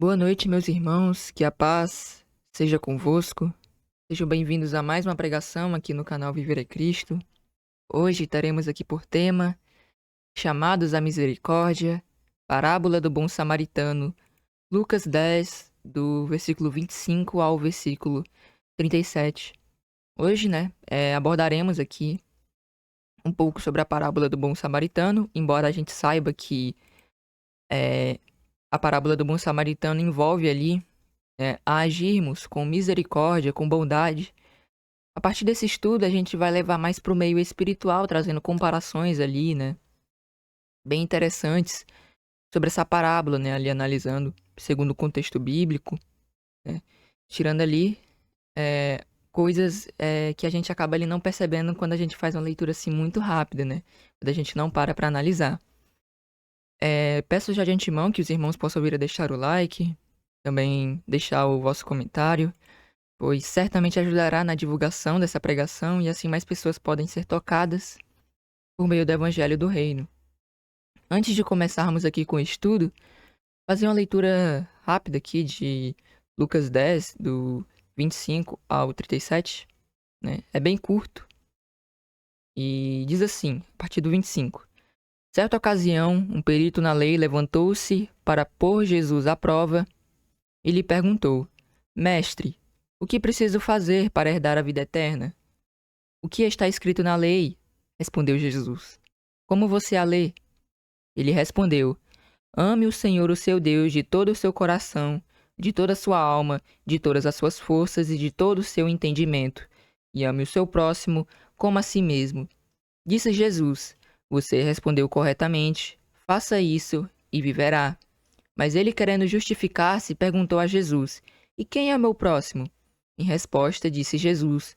Boa noite, meus irmãos, que a paz seja convosco. Sejam bem-vindos a mais uma pregação aqui no canal Viver é Cristo. Hoje teremos aqui por tema Chamados à Misericórdia, Parábola do Bom Samaritano, Lucas 10, do versículo 25 ao versículo 37. Hoje, abordaremos aqui um pouco sobre a parábola do Bom Samaritano, embora a gente saiba que a parábola do Bom Samaritano envolve ali a agirmos com misericórdia, com bondade. A partir desse estudo, a gente vai levar mais para o meio espiritual, trazendo comparações ali, né? Bem interessantes sobre essa parábola, né? Ali analisando segundo o contexto bíblico, né? Tirando ali coisas que a gente acaba ali não percebendo quando a gente faz uma leitura assim muito rápida, né? Quando a gente não para analisar. Peço já de antemão que os irmãos possam vir a deixar o like, também deixar o vosso comentário, pois certamente ajudará na divulgação dessa pregação e assim mais pessoas podem ser tocadas por meio do Evangelho do Reino. Antes de começarmos aqui com o estudo, fazer uma leitura rápida aqui de Lucas 10, do 25 ao 37, né? É bem curto e diz assim, a partir do 25. Certa ocasião, um perito na lei levantou-se para pôr Jesus à prova e lhe perguntou: Mestre, o que preciso fazer para herdar a vida eterna? O que está escrito na lei? Respondeu Jesus. Como você a lê? Ele respondeu: Ame o Senhor, o seu Deus, de todo o seu coração, de toda a sua alma, de todas as suas forças e de todo o seu entendimento, e ame o seu próximo como a si mesmo. Disse Jesus: Você respondeu corretamente. Faça isso e viverá. Mas ele, querendo justificar-se, perguntou a Jesus: E quem é meu próximo? Em resposta, disse Jesus: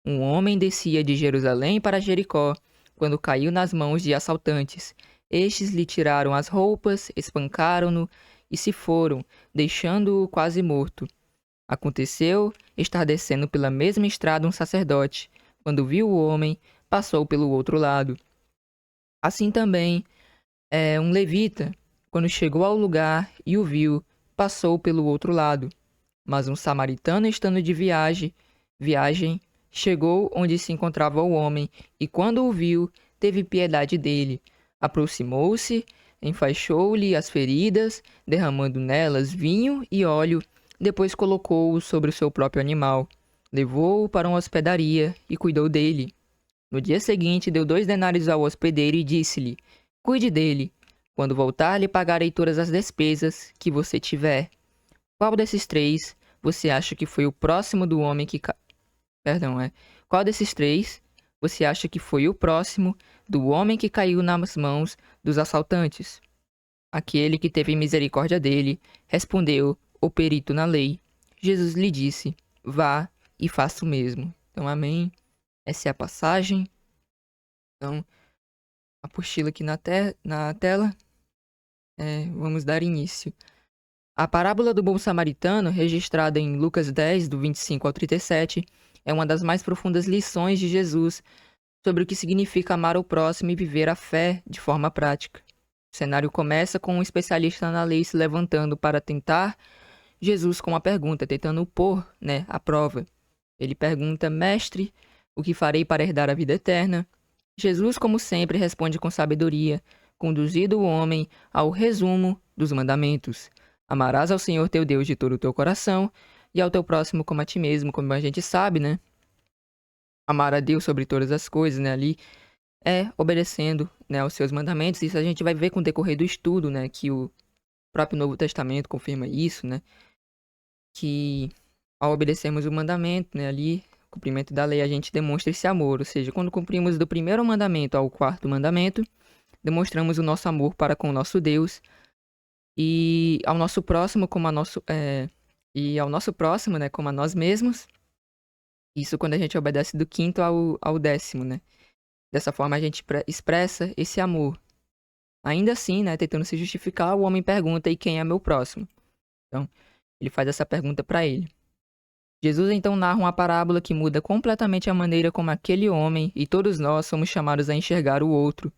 Um homem descia de Jerusalém para Jericó, quando caiu nas mãos de assaltantes. Estes lhe tiraram as roupas, espancaram-no e se foram, deixando-o quase morto. Aconteceu estar descendo pela mesma estrada um sacerdote. Quando viu o homem, passou pelo outro lado. Assim também, um levita, quando chegou ao lugar e o viu, passou pelo outro lado. Mas um samaritano, estando de viagem, chegou onde se encontrava o homem, e quando o viu, teve piedade dele. Aproximou-se, enfaixou-lhe as feridas, derramando nelas vinho e óleo, depois colocou-o sobre o seu próprio animal. Levou-o para uma hospedaria e cuidou dele. No dia seguinte, deu 2 denários ao hospedeiro e disse-lhe: Cuide dele. Quando voltar, lhe pagarei todas as despesas que você tiver. Qual desses três você acha que foi o próximo do homem que Qual desses três você acha que foi o próximo do homem que caiu nas mãos dos assaltantes? Aquele que teve misericórdia dele, respondeu o perito na lei. Jesus lhe disse: Vá e faça o mesmo. Então, amém. Essa é a passagem. Então, apostila aqui na tela. Vamos dar início. A parábola do bom samaritano, registrada em Lucas 10, do 25 ao 37, é uma das mais profundas lições de Jesus sobre o que significa amar o próximo e viver a fé de forma prática. O cenário começa com um especialista na lei se levantando para tentar Jesus com uma pergunta, tentando o pôr, à prova. Ele pergunta: Mestre, o que farei para herdar a vida eterna? Jesus, como sempre, responde com sabedoria, conduzindo o homem ao resumo dos mandamentos. Amarás ao Senhor teu Deus de todo o teu coração e ao teu próximo como a ti mesmo, como a gente sabe, né? Amar a Deus sobre todas as coisas, né? Ali obedecendo, né, aos seus mandamentos. Isso a gente vai ver com o decorrer do estudo, né? Que o próprio Novo Testamento confirma isso, né? Que ao obedecermos o mandamento, né? Ali, o cumprimento da lei, a gente demonstra esse amor. Ou seja, quando cumprimos do primeiro mandamento ao quarto mandamento, demonstramos o nosso amor para com o nosso Deus e ao nosso próximo como né, como a nós mesmos. Isso quando a gente obedece do quinto ao décimo, né? Dessa forma a gente expressa esse amor. Ainda assim, né, tentando se justificar, o homem pergunta: e quem é meu próximo? Então, ele faz essa pergunta para ele. Jesus então narra uma parábola que muda completamente a maneira como aquele homem e todos nós somos chamados a enxergar o outro.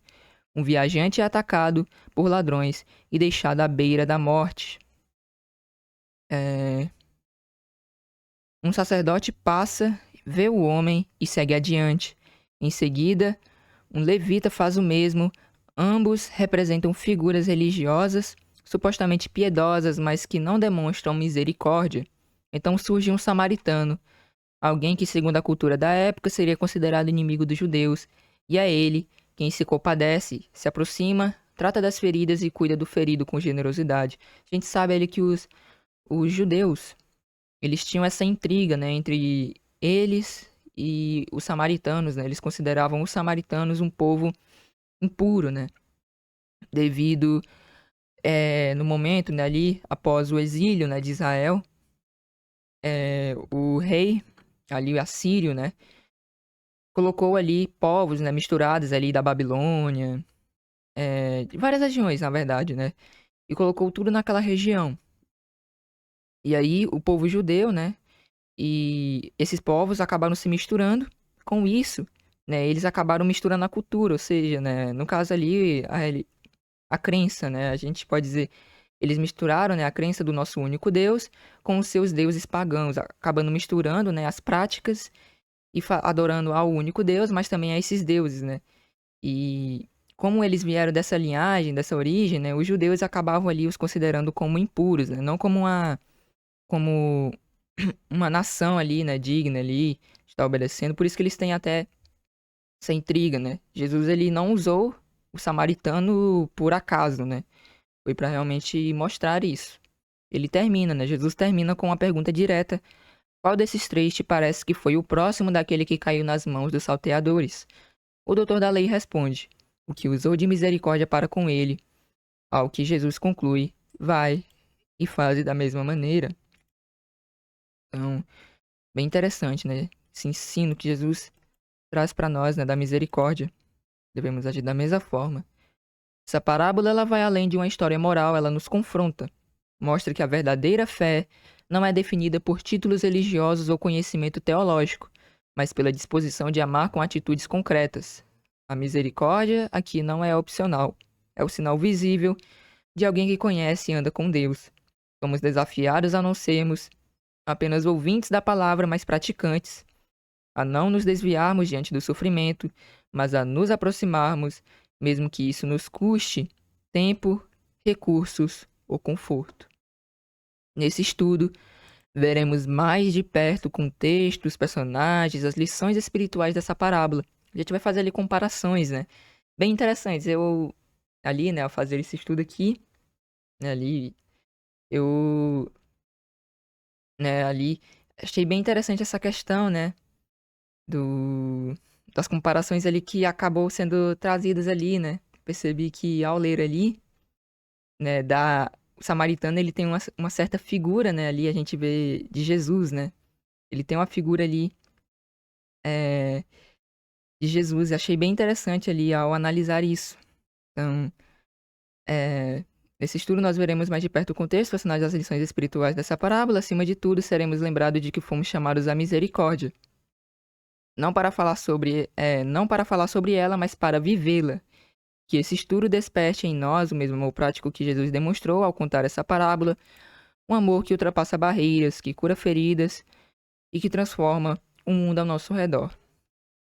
Um viajante é atacado por ladrões e deixado à beira da morte. É, um sacerdote passa, vê o homem e segue adiante. Em seguida, um levita faz o mesmo. Ambos representam figuras religiosas, supostamente piedosas, mas que não demonstram misericórdia. Então surge um samaritano, alguém que, segundo a cultura da época, seria considerado inimigo dos judeus. E é ele quem se compadece, se aproxima, trata das feridas e cuida do ferido com generosidade. A gente sabe ali que os judeus, eles tinham essa intriga, né, entre eles e os samaritanos, né? Eles consideravam os samaritanos um povo impuro, né? Devido, no momento, né, ali, após o exílio, né, de Israel, o rei, ali, o assírio, né, colocou ali povos, né, misturados ali da Babilônia, de várias regiões, na verdade, né? E colocou tudo naquela região. E aí, o povo judeu, né, e esses povos acabaram se misturando. Com isso, né, eles acabaram misturando a cultura, ou seja, né, no caso ali, a crença, né, a gente pode dizer, eles misturaram, né, a crença do nosso único Deus com os seus deuses pagãos, acabando misturando, né, as práticas e adorando ao único Deus, mas também a esses deuses, né. E como eles vieram dessa linhagem, dessa origem, né, os judeus acabavam ali os considerando como impuros, né, não como uma nação ali, né, digna ali, de estar obedecendo. Por isso que eles têm até essa intriga, né? Jesus, ele não usou o samaritano por acaso, né? Foi para realmente mostrar isso. Ele termina, né? Jesus termina com uma pergunta direta: qual desses três te parece que foi o próximo daquele que caiu nas mãos dos salteadores? O doutor da lei responde: o que usou de misericórdia para com ele. Ao que Jesus conclui: vai e faze da mesma maneira. Então, bem interessante, né? Esse ensino que Jesus traz para nós, né, da misericórdia. Devemos agir da mesma forma. Essa parábola ela vai além de uma história moral, ela nos confronta. Mostra que a verdadeira fé não é definida por títulos religiosos ou conhecimento teológico, mas pela disposição de amar com atitudes concretas. A misericórdia aqui não é opcional, é o sinal visível de alguém que conhece e anda com Deus. Somos desafiados a não sermos apenas ouvintes da palavra, mas praticantes, a não nos desviarmos diante do sofrimento, mas a nos aproximarmos, mesmo que isso nos custe tempo, recursos ou conforto. Nesse estudo, veremos mais de perto o contexto, os personagens, as lições espirituais dessa parábola. A gente vai fazer ali comparações, né? Bem interessantes. Ali, né, ao fazer esse estudo aqui, né, ali, eu, né, ali, achei bem interessante essa questão, né? do, das comparações ali que acabou sendo trazidas ali, né? Percebi que ao ler ali, né, o samaritano, ele tem uma certa figura, né, ali a gente vê de Jesus, né? Ele tem uma figura ali é, de Jesus. Achei bem interessante ali ao analisar isso. Então, é, nesse estudo nós veremos mais de perto o contexto, personagens das lições espirituais dessa parábola. Acima de tudo, seremos lembrados de que fomos chamados à misericórdia. Não para falar sobre ela, mas para vivê-la. Que esse estudo desperte em nós o mesmo amor prático que Jesus demonstrou ao contar essa parábola, um amor que ultrapassa barreiras, que cura feridas e que transforma o mundo ao nosso redor.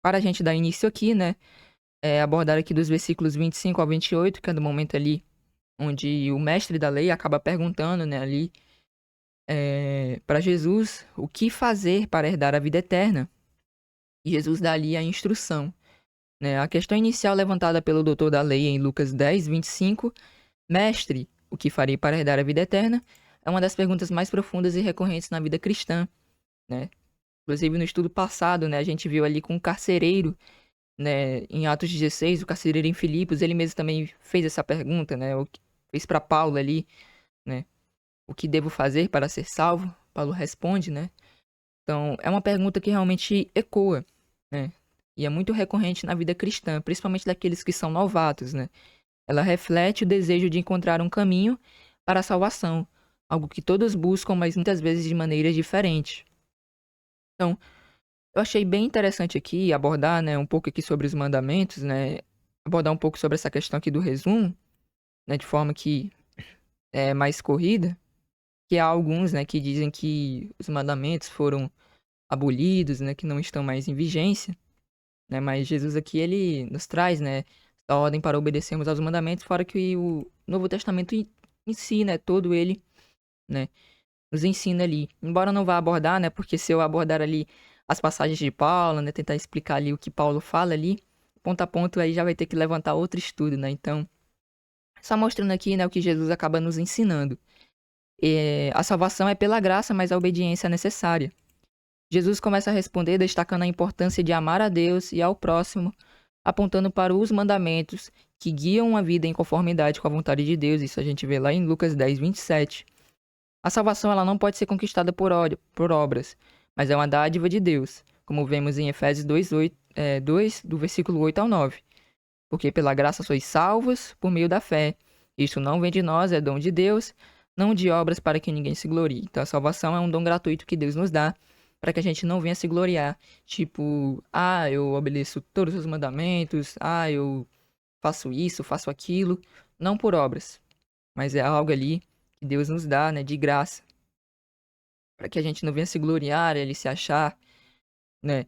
Para a gente dar início aqui, né, abordar aqui dos versículos 25 ao 28, que é do momento ali onde o mestre da lei acaba perguntando, né, ali para Jesus o que fazer para herdar a vida eterna. E Jesus dá ali a instrução, né? A questão inicial levantada pelo doutor da lei em Lucas 10, 25, mestre, o que farei para herdar a vida eterna? É uma das perguntas mais profundas e recorrentes na vida cristã, né? Inclusive no estudo passado, né, a gente viu ali com o carcereiro, né, em Atos 16, o carcereiro em Filipos, ele mesmo também fez essa pergunta, né? Fez para Paulo ali, né? O que devo fazer para ser salvo? Paulo responde, né? Então, é uma pergunta que realmente ecoa, né? E é muito recorrente na vida cristã, principalmente daqueles que são novatos, né? Ela reflete o desejo de encontrar um caminho para a salvação, algo que todos buscam, mas muitas vezes de maneiras diferentes. Então, eu achei bem interessante aqui abordar, né, um pouco aqui sobre os mandamentos, né? Abordar um pouco sobre essa questão aqui do resumo, né, de forma que é mais corrida, que há alguns, né, que dizem que os mandamentos foram abolidos, né, que não estão mais em vigência, né, mas Jesus aqui, ele nos traz, né, a ordem para obedecermos aos mandamentos, fora que o Novo Testamento em si, né, todo ele, né, nos ensina ali. Embora eu não vá abordar, né, porque se eu abordar ali as passagens de Paulo, né, tentar explicar ali o que Paulo fala ali, ponto a ponto, aí já vai ter que levantar outro estudo, né, então, só mostrando aqui, né, o que Jesus acaba nos ensinando. A salvação é pela graça, mas a obediência é necessária. Jesus começa a responder destacando a importância de amar a Deus e ao próximo, apontando para os mandamentos que guiam uma vida em conformidade com a vontade de Deus. Isso a gente vê lá em Lucas 10, 27. A salvação ela não pode ser conquistada por obras, mas é uma dádiva de Deus, como vemos em Efésios 2, do versículo 8 ao 9. Porque pela graça sois salvos por meio da fé. Isto não vem de nós, é dom de Deus, não de obras para que ninguém se glorie. Então a salvação é um dom gratuito que Deus nos dá para que a gente não venha se gloriar. Tipo, eu obedeço todos os mandamentos, eu faço isso, faço aquilo. Não por obras, mas é algo ali que Deus nos dá, né, de graça. Para que a gente não venha se gloriar, ele se achar, né,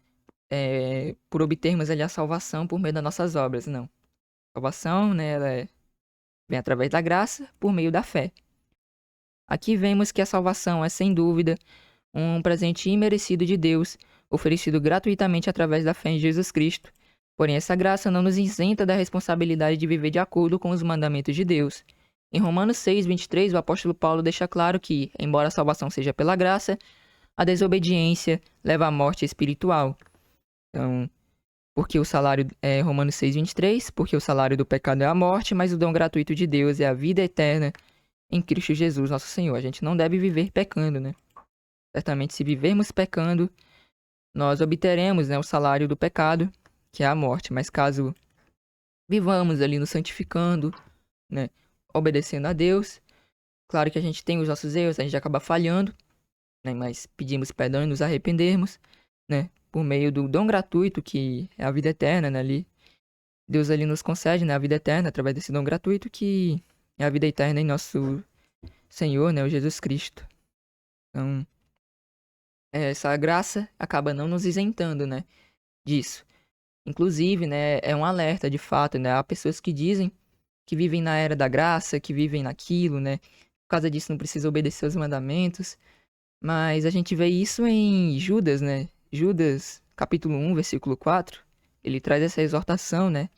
por obtermos ali a salvação por meio das nossas obras. Não. A salvação, né, vem através da graça por meio da fé. Aqui vemos que a salvação é, sem dúvida, um presente imerecido de Deus, oferecido gratuitamente através da fé em Jesus Cristo. Porém, essa graça não nos isenta da responsabilidade de viver de acordo com os mandamentos de Deus. Em Romanos 6, 23, o apóstolo Paulo deixa claro que, embora a salvação seja pela graça, a desobediência leva à morte espiritual. Então, porque o salário é Romanos 6, 23, porque o salário do pecado é a morte, mas o dom gratuito de Deus é a vida eterna em Cristo Jesus, nosso Senhor. A gente não deve viver pecando, né? Certamente, se vivermos pecando, nós obteremos, né, o salário do pecado, que é a morte. Mas caso vivamos ali nos santificando, né, obedecendo a Deus, claro que a gente tem os nossos erros, a gente acaba falhando, né, mas pedimos perdão e nos arrependermos, né, por meio do dom gratuito que é a vida eterna, né, ali. Deus ali nos concede, né, a vida eterna através desse dom gratuito que é a vida eterna em nosso Senhor, né, o Jesus Cristo. Então, essa graça acaba não nos isentando, né, disso. Inclusive, né, é um alerta de fato, né, há pessoas que dizem que vivem na era da graça, que vivem naquilo, né, por causa disso não precisa obedecer aos mandamentos, mas a gente vê isso em Judas, né, Judas, capítulo 1, versículo 4, ele traz essa exortação, né,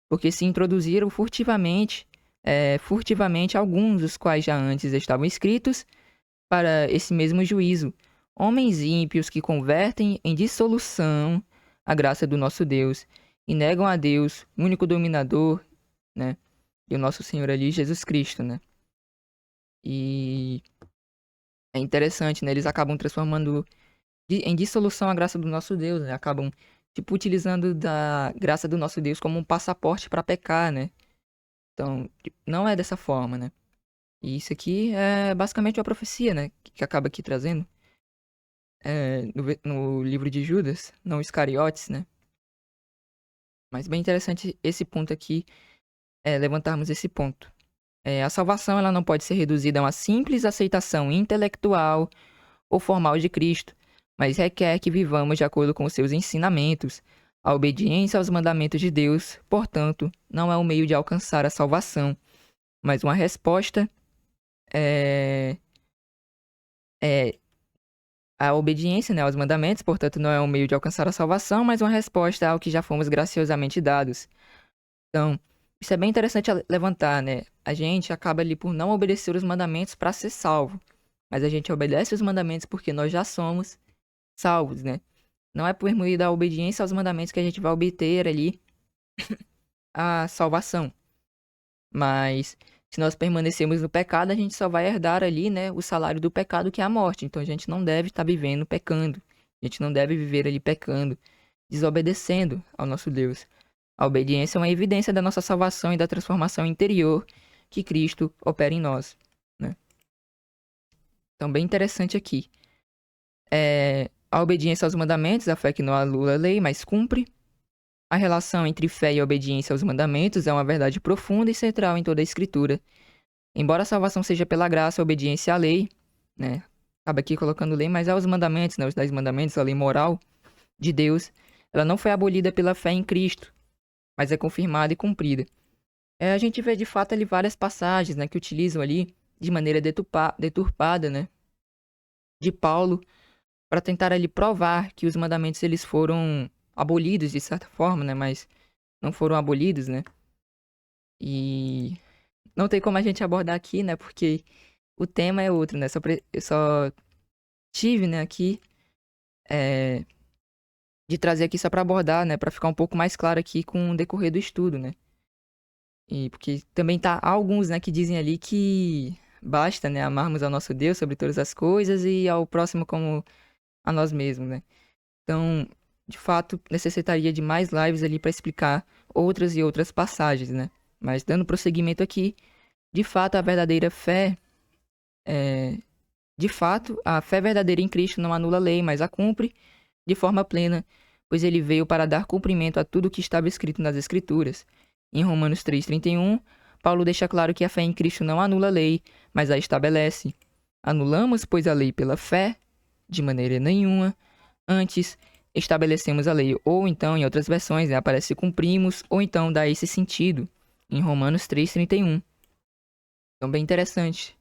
porque se introduziram furtivamente alguns dos quais já antes estavam escritos para esse mesmo juízo, homens ímpios que convertem em dissolução a graça do nosso Deus e negam a Deus, o único dominador, né, e o nosso Senhor ali, Jesus Cristo, né. E é interessante, né, eles acabam transformando em dissolução a graça do nosso Deus, né, acabam, tipo, utilizando da graça do nosso Deus como um passaporte para pecar, né. Então, não é dessa forma, né. E isso aqui é basicamente uma profecia, né, que acaba aqui trazendo, no livro de Judas, não Iscariotes, né. Mas bem interessante esse ponto aqui, levantarmos esse ponto. A salvação ela não pode ser reduzida a uma simples aceitação intelectual ou formal de Cristo, mas requer que vivamos de acordo com os seus ensinamentos. A obediência aos mandamentos de Deus, portanto, não é um meio de alcançar a salvação, mas uma resposta é, a obediência, né, aos mandamentos, portanto, não é um meio de alcançar a salvação, mas uma resposta ao que já fomos graciosamente dados. Então, isso é bem interessante levantar, né? A gente acaba ali por não obedecer os mandamentos para ser salvo, mas a gente obedece os mandamentos porque nós já somos salvos, né? Não é por meio da obediência aos mandamentos que a gente vai obter ali a salvação. Mas se nós permanecermos no pecado, a gente só vai herdar ali, né, o salário do pecado, que é a morte. Então a gente não deve estar vivendo pecando. A gente não deve viver ali pecando, desobedecendo ao nosso Deus. A obediência é uma evidência da nossa salvação e da transformação interior que Cristo opera em nós, né? Então, bem interessante aqui. A obediência aos mandamentos, a fé que não anula a lei, mas cumpre. A relação entre fé e obediência aos mandamentos é uma verdade profunda e central em toda a Escritura. Embora a salvação seja pela graça, a obediência à lei né? Acaba aqui colocando lei, mas há os mandamentos, né? Os 10 mandamentos, a lei moral de Deus, ela não foi abolida pela fé em Cristo, mas é confirmada e cumprida. A gente vê de fato ali várias passagens, né, que utilizam ali de maneira deturpada, né, de Paulo para tentar ali provar que os mandamentos eles foram abolidos de certa forma, né, mas não foram abolidos, né? E não tem como a gente abordar aqui, né, porque o tema é outro, né? Eu só tive, né, aqui é, de trazer aqui só para abordar, né, para ficar um pouco mais claro aqui com o decorrer do estudo, né? E porque também há alguns, né, que dizem ali que basta, né, amarmos ao nosso Deus sobre todas as coisas e ao próximo como a nós mesmos, né? Então, de fato, necessitaria de mais lives ali para explicar outras e outras passagens, né? Mas dando prosseguimento aqui, de fato, a verdadeira fé é, de fato, a fé verdadeira em Cristo não anula a lei, mas a cumpre de forma plena, pois ele veio para dar cumprimento a tudo o que estava escrito nas Escrituras. Em Romanos 3,31, Paulo deixa claro que a fé em Cristo não anula a lei, mas a estabelece. Anulamos, pois, a lei pela fé? De maneira nenhuma. Antes, estabelecemos a lei, ou então, em outras versões, né, aparece cumprimos, ou então dá esse sentido, em Romanos 3,31. Então, bem interessante.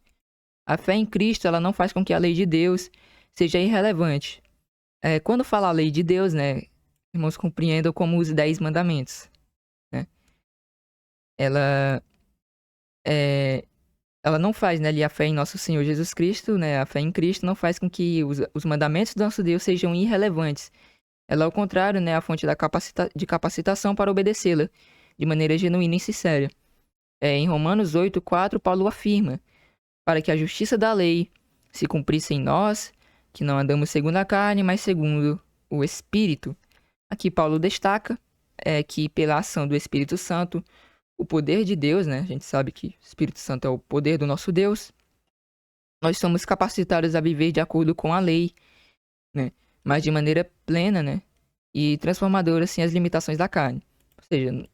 A fé em Cristo, ela não faz com que a lei de Deus seja irrelevante. Quando fala a lei de Deus, né, irmãos, compreendam como os 10 mandamentos, né? Ela, é, ela não faz, né, ali a fé em nosso Senhor Jesus Cristo, né, a fé em Cristo não faz com que os mandamentos do nosso Deus sejam irrelevantes. Ela, ao contrário, né, a fonte de capacitação para obedecê-la, de maneira genuína e sincera. Em Romanos 8,4, Paulo afirma, para que a justiça da lei se cumprisse em nós, que não andamos segundo a carne, mas segundo o Espírito. Aqui Paulo destaca que pela ação do Espírito Santo, o poder de Deus, né? A gente sabe que o Espírito Santo é o poder do nosso Deus. Nós somos capacitados a viver de acordo com a lei, né? Mas de maneira plena, né? E transformadora, sem as limitações da carne. Ou seja,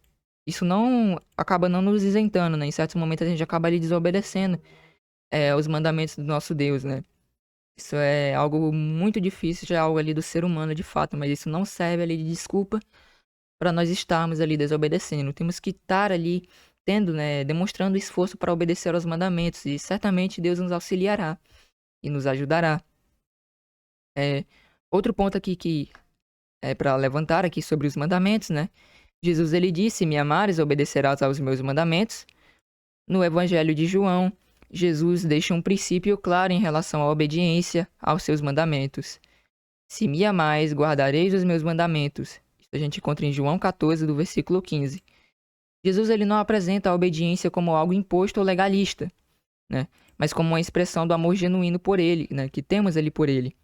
isso não acaba não nos isentando, né? Em certos momentos a gente acaba ali desobedecendo os mandamentos do nosso Deus, né? Isso é algo muito difícil, já é algo ali do ser humano de fato, mas isso não serve ali de desculpa para nós estarmos ali desobedecendo. Temos que estar ali tendo, né, demonstrando esforço para obedecer aos mandamentos e certamente Deus nos auxiliará e nos ajudará. Outro ponto aqui que é para levantar aqui sobre os mandamentos, né? Jesus ele disse: "Me amares, obedecerás aos meus mandamentos." No Evangelho de João, Jesus deixa um princípio claro em relação à obediência aos seus mandamentos. Se me amais, guardareis os meus mandamentos. Isso a gente encontra em João 14, do versículo 15. Jesus ele não apresenta a obediência como algo imposto ou legalista, né? Mas como uma expressão do amor genuíno por ele, né? Que temos ali por ele.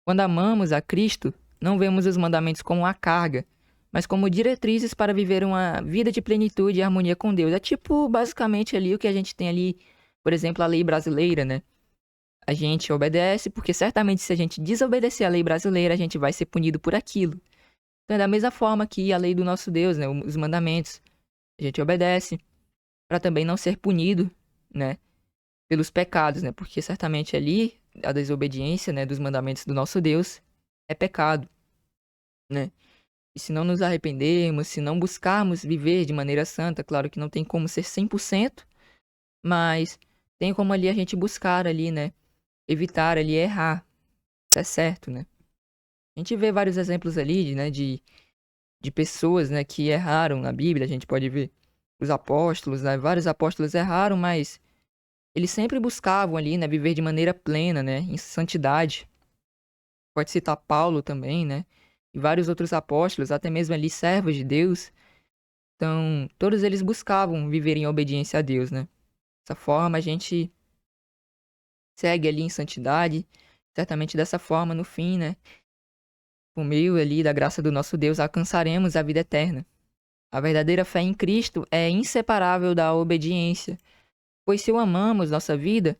Quando amamos a Cristo, não vemos os mandamentos como uma carga, mas como diretrizes para viver uma vida de plenitude e harmonia com Deus. É tipo, basicamente, ali o que a gente tem ali, por exemplo, a lei brasileira, né? A gente obedece, porque certamente se a gente desobedecer a lei brasileira, a gente vai ser punido por aquilo. Então é da mesma forma que a lei do nosso Deus, né? Os mandamentos. A gente obedece para também não ser punido, né? Pelos pecados, né? Porque certamente ali a desobediência, né, dos mandamentos do nosso Deus é pecado, né? E se não nos arrependermos, se não buscarmos viver de maneira santa, claro que não tem como ser 100%, mas tem como ali a gente buscar ali, né? Evitar ali errar. Isso é certo, né? A gente vê vários exemplos ali, né, de pessoas, né, que erraram na Bíblia. A gente pode ver os apóstolos, né? Vários apóstolos erraram, mas eles sempre buscavam ali, né, viver de maneira plena, né, em santidade. Pode citar Paulo também, né? E vários outros apóstolos, até mesmo ali servos de Deus. Então, todos eles buscavam viver em obediência a Deus, né? Dessa forma, a gente segue ali em santidade. Certamente dessa forma, no fim, né? Por meio ali da graça do nosso Deus, alcançaremos a vida eterna. A verdadeira fé em Cristo é inseparável da obediência. Pois se o amamos, nossa vida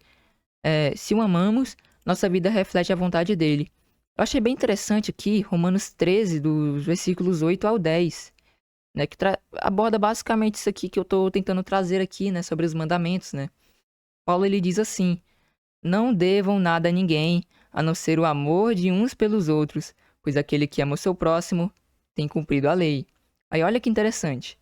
reflete a vontade dele. Eu achei bem interessante aqui, Romanos 13, dos versículos 8 ao 10, né, que aborda basicamente isso aqui que eu estou tentando trazer aqui, né, sobre os mandamentos, né. Paulo, ele diz assim: não devam nada a ninguém, a não ser o amor de uns pelos outros, pois aquele que ama o seu próximo tem cumprido a lei. Aí olha que interessante.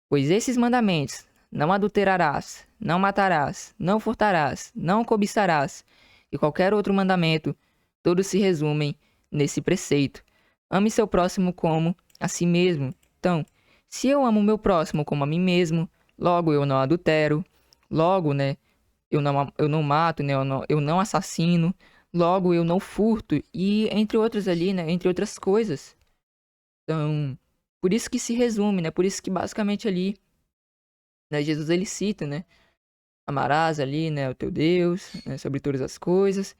Pois esses mandamentos, não adulterarás, não matarás, não furtarás, não cobiçarás, e qualquer outro mandamento, todos se resumem nesse preceito. Ame seu próximo como a si mesmo. Então, se eu amo meu próximo como a mim mesmo, logo eu não adultero, logo, né, eu não mato, né, eu não assassino, logo eu não furto, e entre outras ali, né, entre outras coisas. Então, por isso que se resume, né, por isso que basicamente ali, né, Jesus ele cita, né, amarás ali, né, o teu Deus, né, sobre todas as coisas,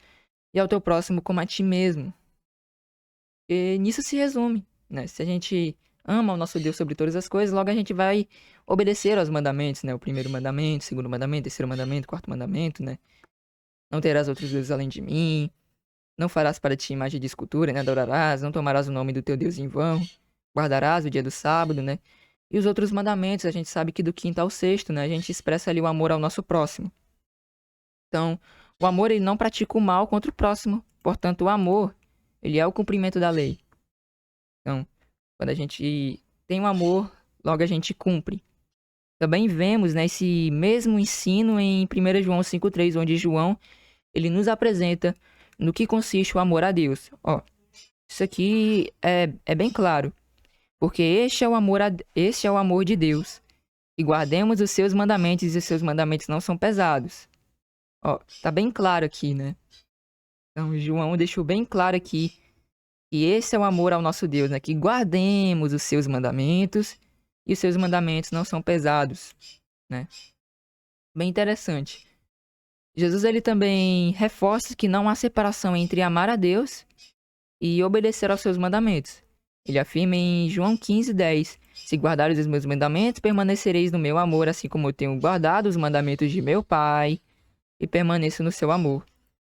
e ao teu próximo como a ti mesmo. E nisso se resume, né? Se a gente ama o nosso Deus sobre todas as coisas, logo a gente vai obedecer aos mandamentos, né? O primeiro mandamento, o segundo mandamento, terceiro mandamento, quarto mandamento, né? Não terás outros deuses além de mim, não farás para ti imagem de escultura, né? Adorarás, não tomarás o nome do teu Deus em vão, guardarás o dia do sábado, né? E os outros mandamentos, a gente sabe que do quinto ao sexto, né? A gente expressa ali o amor ao nosso próximo. Então, o amor, ele não pratica o mal contra o próximo. Portanto, o amor, ele é o cumprimento da lei. Então, quando a gente tem o amor, logo a gente cumpre. Também vemos, né, esse mesmo ensino em 1 João 5,3, onde João, ele nos apresenta no que consiste o amor a Deus. Ó, isso aqui é bem claro. Porque este é o amor de Deus. E guardemos os seus mandamentos, e os seus mandamentos não são pesados. Ó, tá bem claro aqui, né? Então, João deixou bem claro aqui que esse é o amor ao nosso Deus, né? Que guardemos os seus mandamentos e os seus mandamentos não são pesados, né? Bem interessante. Jesus ele também reforça que não há separação entre amar a Deus e obedecer aos seus mandamentos. Ele afirma em João 15:10: Se guardares os meus mandamentos, permanecereis no meu amor, assim como eu tenho guardado os mandamentos de meu Pai e permaneço no seu amor.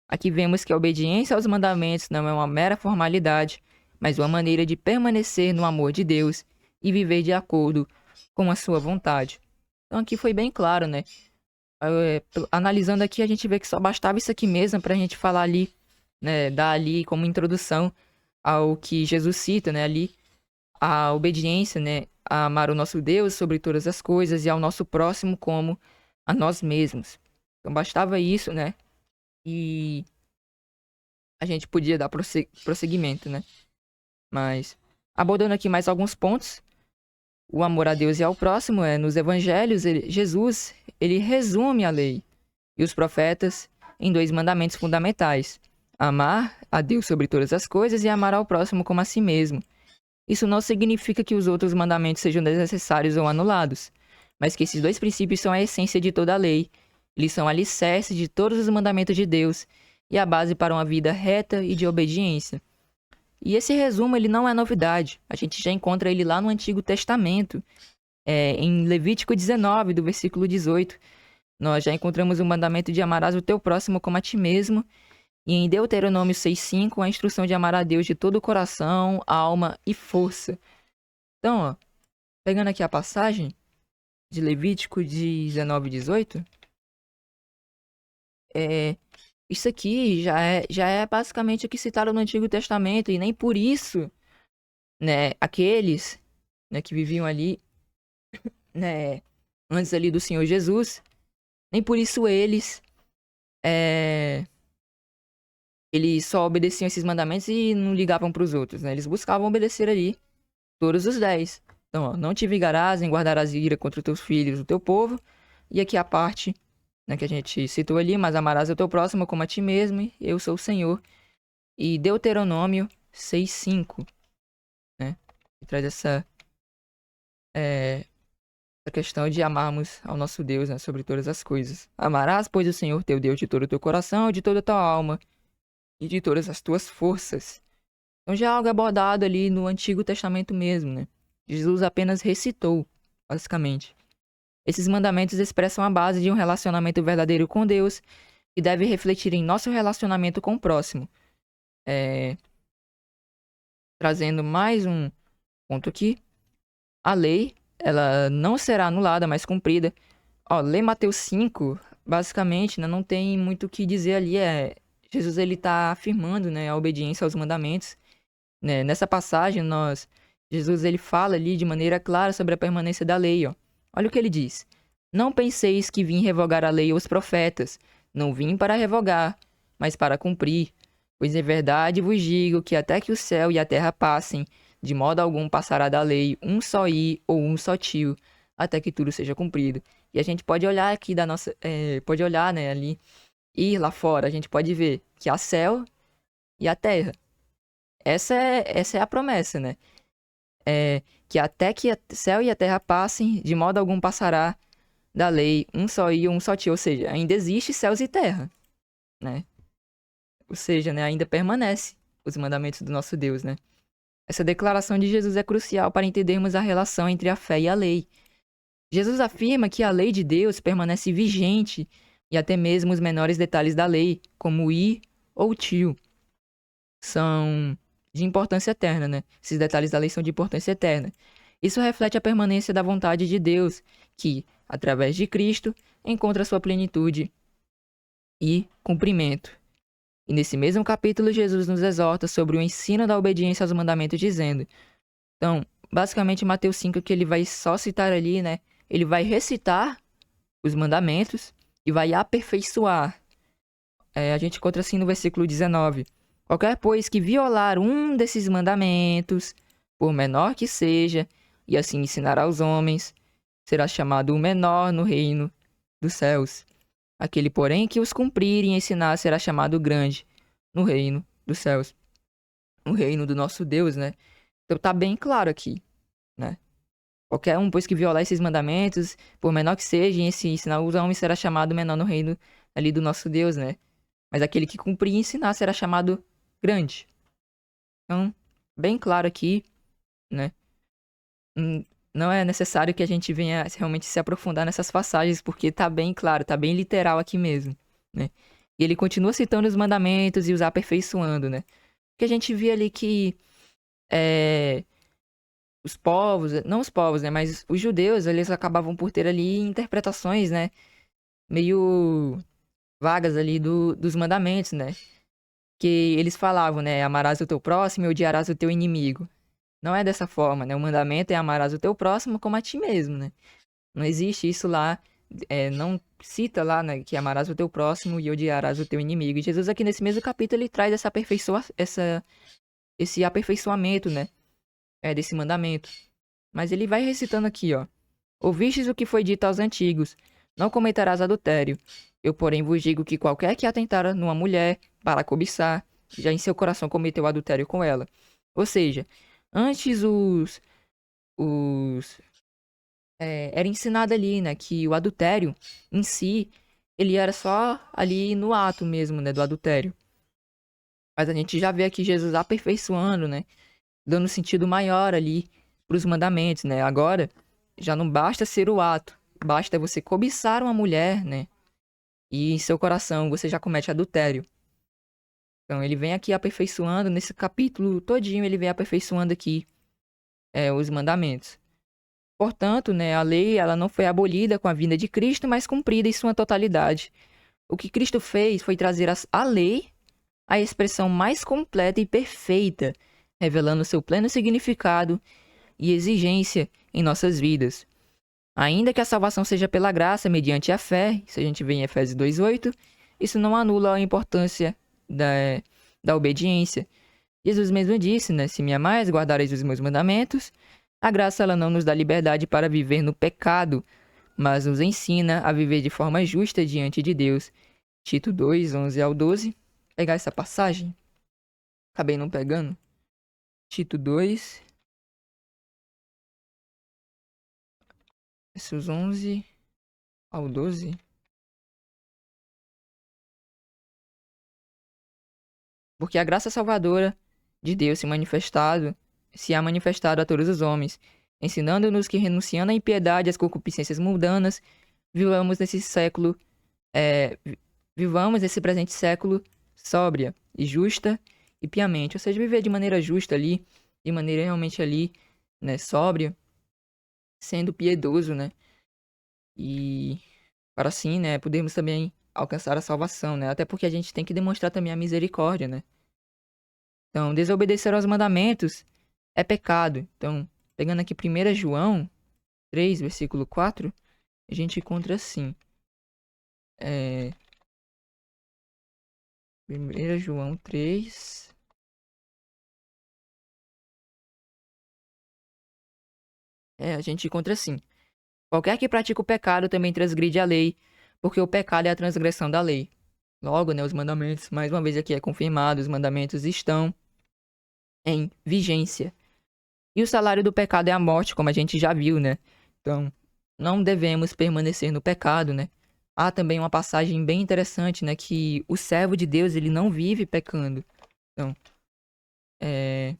Aqui vemos que a obediência aos mandamentos não é uma mera formalidade, mas uma maneira de permanecer no amor de Deus e viver de acordo com a sua vontade. Então aqui foi bem claro, né? Analisando aqui, a gente vê que só bastava isso aqui mesmo para a gente falar ali, né? Dar ali como introdução ao que Jesus cita, né? Ali, a obediência, né? A amar o nosso Deus sobre todas as coisas e ao nosso próximo como a nós mesmos. Então bastava isso, né? E a gente podia dar prosseguimento, né? Mas, abordando aqui mais alguns pontos, o amor a Deus e ao próximo nos evangelhos, Jesus, ele resume a lei e os profetas em dois mandamentos fundamentais: amar a Deus sobre todas as coisas e amar ao próximo como a si mesmo. Isso não significa que os outros mandamentos sejam desnecessários ou anulados, mas que esses dois princípios são a essência de toda a lei. Eles são alicerces de todos os mandamentos de Deus e a base para uma vida reta e de obediência. E esse resumo ele não é novidade. A gente já encontra ele lá no Antigo Testamento, em Levítico 19, do versículo 18. Nós já encontramos o mandamento de amarás o teu próximo como a ti mesmo. E em Deuteronômio 6,5, a instrução de amar a Deus de todo o coração, alma e força. Então, ó, pegando aqui a passagem de Levítico 19:18, isso aqui já é basicamente o que citaram no Antigo Testamento, e nem por isso, né, aqueles, né, que viviam ali, né, antes ali do Senhor Jesus, nem por isso é, eles só obedeciam esses mandamentos e não ligavam para os outros, né? Eles buscavam obedecer ali todos os 10. Então, ó, não te vingarás nem guardarás ira contra os teus filhos, o teu povo. E aqui a parte, né, que a gente citou ali: mas amarás o teu próximo como a ti mesmo, e eu sou o Senhor. E Deuteronômio 6,5, né? Que traz essa questão de amarmos ao nosso Deus, né, sobre todas as coisas. Amarás, pois, o Senhor teu Deus de todo o teu coração, de toda a tua alma e de todas as tuas forças. Então já é algo abordado ali no Antigo Testamento mesmo, né? Jesus apenas recitou, basicamente. Esses mandamentos expressam a base de um relacionamento verdadeiro com Deus e deve refletir em nosso relacionamento com o próximo. Trazendo mais um ponto aqui. A lei, ela não será anulada, mas cumprida. Ó, lê Mateus 5, basicamente, né, não tem muito o que dizer ali. Jesus ele está afirmando, né, a obediência aos mandamentos, né? Nessa passagem, Jesus ele fala ali de maneira clara sobre a permanência da lei, ó. Olha o que ele diz: Não penseis que vim revogar a lei ou os profetas. Não vim para revogar, mas para cumprir. Pois em verdade vos digo que até que o céu e a terra passem, de modo algum passará da lei um só i ou um só tio, até que tudo seja cumprido. E a gente pode olhar aqui pode olhar, né, ali, e lá fora, a gente pode ver que há céu e a terra. Essa é a promessa, né? Que até que o céu e a terra passem, de modo algum passará da lei um só i ou um só tio. Ou seja, ainda existe céus e terra, né? Ou seja, né, ainda permanece os mandamentos do nosso Deus, né? Essa declaração de Jesus é crucial para entendermos a relação entre a fé e a lei. Jesus afirma que a lei de Deus permanece vigente e até mesmo os menores detalhes da lei, como o i ou o tio, são de importância eterna, né? Esses detalhes da lei são de importância eterna. Isso reflete a permanência da vontade de Deus, que, através de Cristo, encontra sua plenitude e cumprimento. E nesse mesmo capítulo, Jesus nos exorta sobre o ensino da obediência aos mandamentos, dizendo... Então, basicamente, Mateus 5, que ele vai só citar ali, né? Ele vai recitar os mandamentos e vai aperfeiçoar. A gente encontra assim no versículo 19. Qualquer, pois, que violar um desses mandamentos, por menor que seja, e assim ensinar aos homens, será chamado o menor no reino dos céus. Aquele, porém, que os cumprir e ensinar será chamado grande no reino dos céus. No reino do nosso Deus, né? Então tá bem claro aqui, né? Qualquer um, pois, que violar esses mandamentos, por menor que seja, e ensinar os homens será chamado menor no reino ali do nosso Deus, né? Mas aquele que cumprir e ensinar será chamado grande. Então, bem claro aqui, né? Não é necessário que a gente venha realmente se aprofundar nessas passagens, porque tá bem claro, tá bem literal aqui mesmo, né? E ele continua citando os mandamentos e os aperfeiçoando, né? Porque a gente vê ali que os povos, não os povos, né? Mas os judeus, eles acabavam por ter ali interpretações, né? Meio vagas ali dos mandamentos, né? Que eles falavam, né? Amarás o teu próximo e odiarás o teu inimigo. Não é dessa forma, né? O mandamento é amarás o teu próximo como a ti mesmo, né? Não existe isso lá, não cita lá, né, que amarás o teu próximo e odiarás o teu inimigo. E Jesus aqui nesse mesmo capítulo, ele traz esse aperfeiçoamento, né? Desse mandamento. Mas ele vai recitando aqui, ó. Ouvistes o que foi dito aos antigos, não cometerás adultério. Eu, porém, vos digo que qualquer que atentar numa mulher para cobiçar, já em seu coração cometeu adultério com ela. Ou seja, antes era ensinado ali, né, que o adultério em si, ele era só ali no ato mesmo, né, do adultério. Mas a gente já vê aqui Jesus aperfeiçoando, né, dando sentido maior ali para os mandamentos, né. Agora, já não basta ser o ato, basta você cobiçar uma mulher, né, e em seu coração você já comete adultério. Então ele vem aqui aperfeiçoando, nesse capítulo todinho ele vem aperfeiçoando aqui os mandamentos. Portanto, né, a lei ela não foi abolida com a vinda de Cristo, mas cumprida em sua totalidade. O que Cristo fez foi trazer a lei à expressão mais completa e perfeita, revelando seu pleno significado e exigência em nossas vidas. Ainda que a salvação seja pela graça, mediante a fé, se a gente vê em Efésios 2:8, isso não anula a importância da obediência. Jesus mesmo disse, né, se me amais, guardareis os meus mandamentos. A graça ela não nos dá liberdade para viver no pecado, mas nos ensina a viver de forma justa diante de Deus. Tito 2:11-12. Vou pegar essa passagem. Acabei não pegando. Tito 2, versos 11-12. Porque a graça salvadora de Deus se há manifestado a todos os homens, ensinando-nos que, renunciando à impiedade e às concupiscências mundanas, vivamos nesse século, é, vivamos nesse presente século sóbria e justa e piamente. Ou seja, viver de maneira justa ali, de maneira realmente ali, né, sóbria, sendo piedoso, né? E para assim, né, podermos também alcançar a salvação, né? Até porque a gente tem que demonstrar também a misericórdia, né? Então, desobedecer aos mandamentos é pecado. Então, pegando aqui 1 João 3, versículo 4, a gente encontra assim. 1 João 3. A gente encontra assim. Qualquer que pratica o pecado também transgride a lei, porque o pecado é a transgressão da lei. Logo, né, os mandamentos, mais uma vez aqui é confirmado, os mandamentos estão em vigência. E o salário do pecado é a morte, como a gente já viu, né? Então, não devemos permanecer no pecado, né? Há também uma passagem bem interessante, né? Que o servo de Deus, ele não vive pecando. Então, é...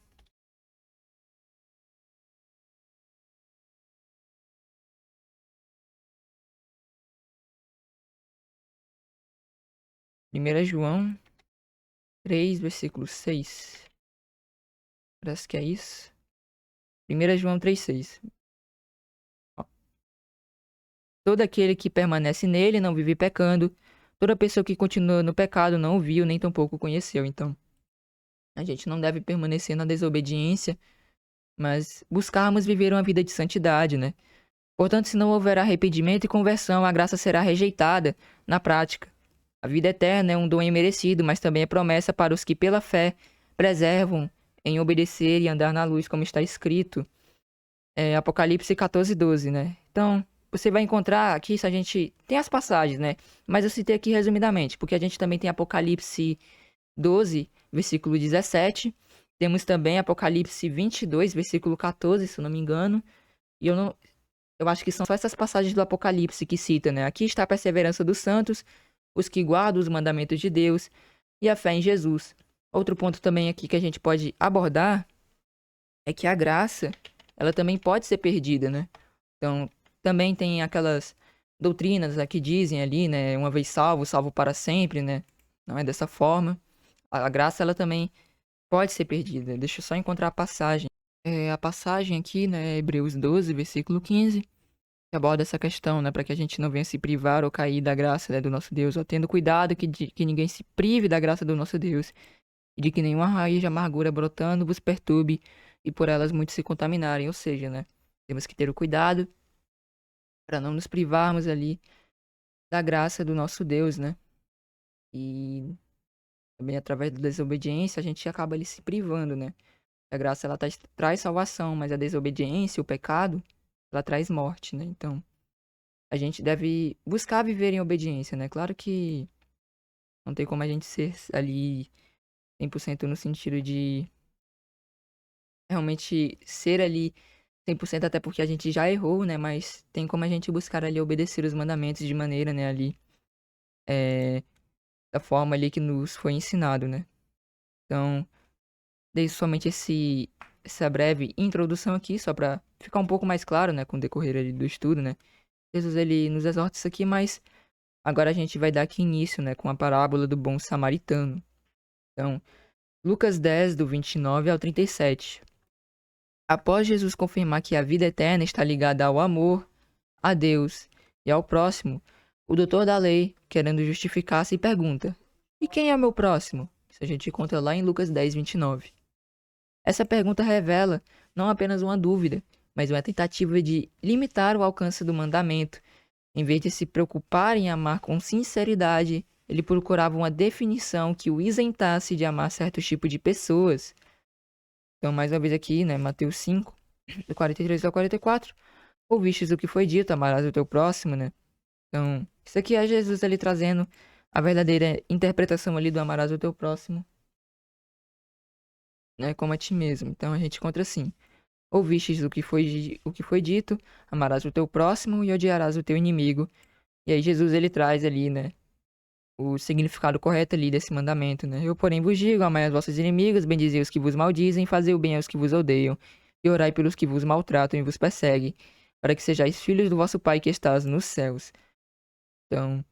1 João 3, versículo 6. Parece que é isso. 1 João 3, 6. Ó. Todo aquele que permanece nele não vive pecando. Toda pessoa que continua no pecado não o viu, nem tampouco o conheceu. Então, a gente não deve permanecer na desobediência, mas buscarmos viver uma vida de santidade, né? Portanto, se não houver arrependimento e conversão, a graça será rejeitada na prática. A vida eterna é um dom imerecido, mas também é promessa para os que, pela fé, preservam em obedecer e andar na luz, como está escrito. Apocalipse 14, 12, né? Então, você vai encontrar aqui, se a gente... Tem as passagens, né? Mas eu citei aqui resumidamente, porque a gente também tem Apocalipse 12, versículo 17. Temos também Apocalipse 22, versículo 14, se eu não me engano. E eu acho que são só essas passagens do Apocalipse que cita, né? Aqui está a perseverança dos santos, os que guardam os mandamentos de Deus e a fé em Jesus. Outro ponto também aqui que a gente pode abordar é que a graça, ela também pode ser perdida, né? Então, também tem aquelas doutrinas, né, que dizem ali, né? Uma vez salvo, salvo para sempre, né? Não é dessa forma. A graça, ela também pode ser perdida. Deixa eu só encontrar a passagem. A passagem aqui, né? Hebreus 12, versículo 15. Que aborda essa questão, né, para que a gente não venha se privar ou cair da graça, né, do nosso Deus, ó, tendo cuidado que ninguém se prive da graça do nosso Deus, e de que nenhuma raiz de amargura brotando vos perturbe, e por elas muitos se contaminarem, ou seja, né, temos que ter o cuidado para não nos privarmos ali da graça do nosso Deus, né, e também através da desobediência a gente acaba ali se privando, né, a graça ela traz salvação, mas a desobediência, o pecado, ela traz morte, né, então a gente deve buscar viver em obediência, né? Claro que não tem como a gente ser ali 100% no sentido de realmente ser ali 100% até porque a gente já errou, né? Mas tem como a gente buscar ali obedecer os mandamentos de maneira, né? Ali, é, da forma ali que nos foi ensinado, né? Então, dei somente essa breve introdução aqui, só para ficar um pouco mais claro, né? Com o decorrer ali do estudo, né? Jesus, ele nos exorta isso aqui, mas agora a gente vai dar aqui início, né, com a parábola do bom samaritano. Então, Lucas 10, do 29 ao 37. Após Jesus confirmar que a vida eterna está ligada ao amor, a Deus e ao próximo, o doutor da lei, querendo justificar-se, pergunta: E quem é o meu próximo? Isso a gente encontra lá em Lucas 10, 29. Essa pergunta revela não apenas uma dúvida, mas uma tentativa de limitar o alcance do mandamento. Em vez de se preocupar em amar com sinceridade, ele procurava uma definição que o isentasse de amar certo tipo de pessoas. Então, mais uma vez aqui, né, Mateus 5, do 43 ao 44. Ouvistes o que foi dito, amarás o teu próximo, né? Então, isso aqui é Jesus ali trazendo a verdadeira interpretação ali do amarás o teu próximo, né, como a ti mesmo. Então, a gente encontra assim: ouvistes o que foi dito, amarás o teu próximo e odiarás o teu inimigo. E aí Jesus ele traz ali, né, o significado correto ali desse mandamento, né? Eu, porém, vos digo, amai os vossos inimigos, bendizei os que vos maldizem, fazei o bem aos que vos odeiam, e orai pelos que vos maltratam e vos perseguem, para que sejais filhos do vosso Pai que estás nos céus. Então,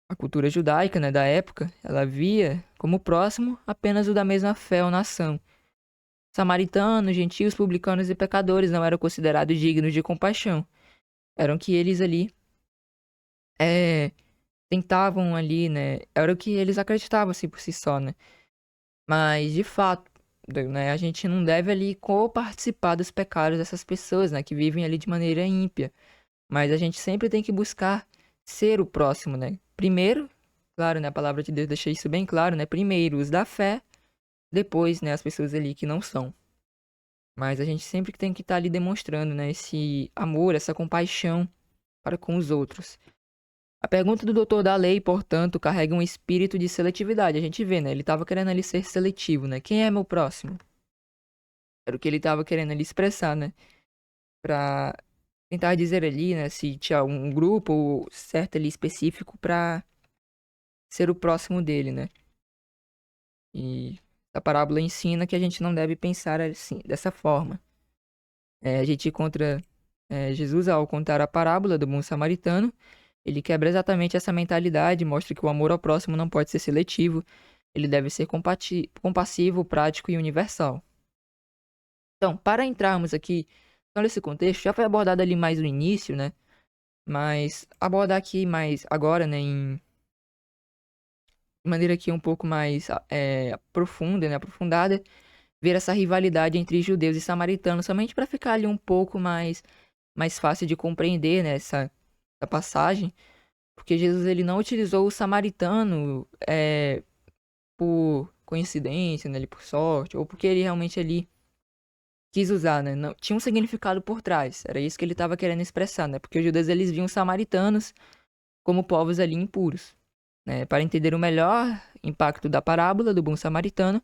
a cultura judaica, né, da época, ela via como próximo apenas o da mesma fé ou nação. Samaritanos, gentios, publicanos e pecadores não eram considerados dignos de compaixão. Eram que eles ali tentavam ali, né? Era o que eles acreditavam, assim, por si só, né? Mas, de fato, né, a gente não deve ali co-participar dos pecados dessas pessoas, né? Que vivem ali de maneira ímpia. Mas a gente sempre tem que buscar ser o próximo, né? Primeiro, claro, né? A palavra de Deus deixa isso bem claro, né? Primeiro os da fé, depois, né? As pessoas ali que não são. Mas a gente sempre tem que estar ali demonstrando, né? Esse amor, essa compaixão para com os outros. A pergunta do doutor da lei, portanto, carrega um espírito de seletividade. A gente vê, né? Ele estava querendo ali ser seletivo, né? Quem é meu próximo? Era o que ele estava querendo ali expressar, né? Pra tentar dizer ali, né? Se tinha um grupo certo ali específico pra ser o próximo dele, né? E a parábola ensina que a gente não deve pensar assim, dessa forma. A gente encontra Jesus ao contar a parábola do bom samaritano. Ele quebra exatamente essa mentalidade, mostra que o amor ao próximo não pode ser seletivo, ele deve ser compassivo, prático e universal. Então, para entrarmos aqui nesse contexto, já foi abordado ali mais no início, né? Mas abordar aqui mais agora, né, de maneira aqui um pouco mais profunda, né, aprofundada, ver essa rivalidade entre judeus e samaritanos, somente para ficar ali um pouco mais fácil de compreender, né, essa passagem. Porque Jesus ele não utilizou o samaritano por coincidência, né, ali por sorte, ou porque ele realmente ali quis usar, né? Não, tinha um significado por trás. Era isso que ele estava querendo expressar, né? Porque os judeus eles viam os samaritanos como povos ali impuros, né? Para entender o melhor impacto da parábola do bom samaritano,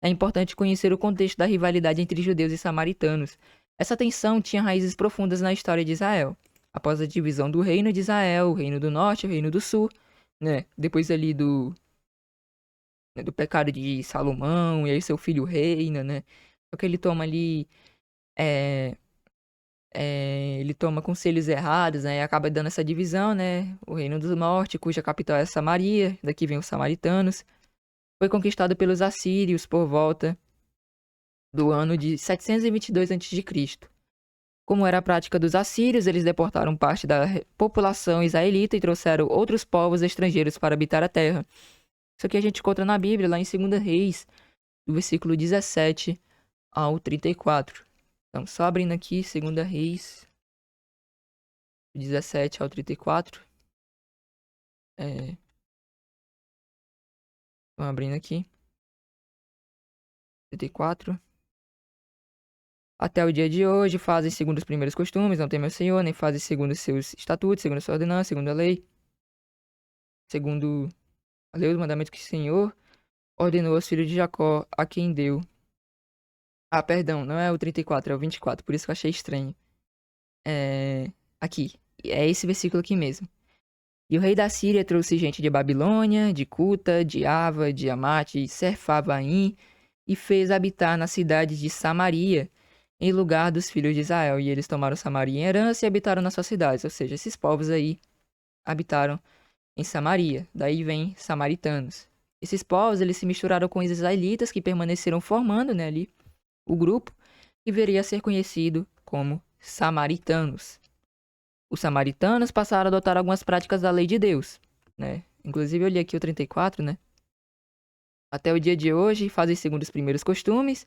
é importante conhecer o contexto da rivalidade entre judeus e samaritanos. Essa tensão tinha raízes profundas na história de Israel. Após a divisão do reino de Israel, o reino do norte, o reino do sul, né? Depois ali do pecado de Salomão, e aí seu filho reina, né? Só que ele toma ali, é, ele toma conselhos errados, né? E acaba dando essa divisão, né? O reino do norte, cuja capital é Samaria, daqui vem os samaritanos, foi conquistado pelos assírios por volta do ano de 722 a.C. Como era a prática dos assírios, eles deportaram parte da população israelita e trouxeram outros povos estrangeiros para habitar a terra. Isso aqui a gente encontra na Bíblia, lá em 2 Reis, do versículo 17 ao 34. Então, só abrindo aqui, 2 Reis, 17 ao 34. Então, abrindo aqui, 34. Até o dia de hoje, fazem segundo os primeiros costumes, não temem o Senhor, nem fazem segundo os seus estatutos, segundo a sua ordenança, segundo a lei, segundo a lei dos mandamentos que o Senhor ordenou aos filhos de Jacó, a quem deu. Ah, perdão, não é o 34, é o 24, por isso que eu achei estranho. Aqui, é esse versículo aqui mesmo. E o rei da Síria trouxe gente de Babilônia, de Cuta, de Ava, de Amate, de Serfavaim, e fez habitar na cidade de Samaria, em lugar dos filhos de Israel. E eles tomaram Samaria em herança e habitaram nas suas cidades. Ou seja, esses povos aí habitaram em Samaria. Daí vem samaritanos. Esses povos, eles se misturaram com os israelitas, que permaneceram formando, né, ali o grupo, que viria a ser conhecido como samaritanos. Os samaritanos passaram a adotar algumas práticas da lei de Deus, né? Inclusive eu li aqui o 34, né? Até o dia de hoje, fazem segundo os primeiros costumes,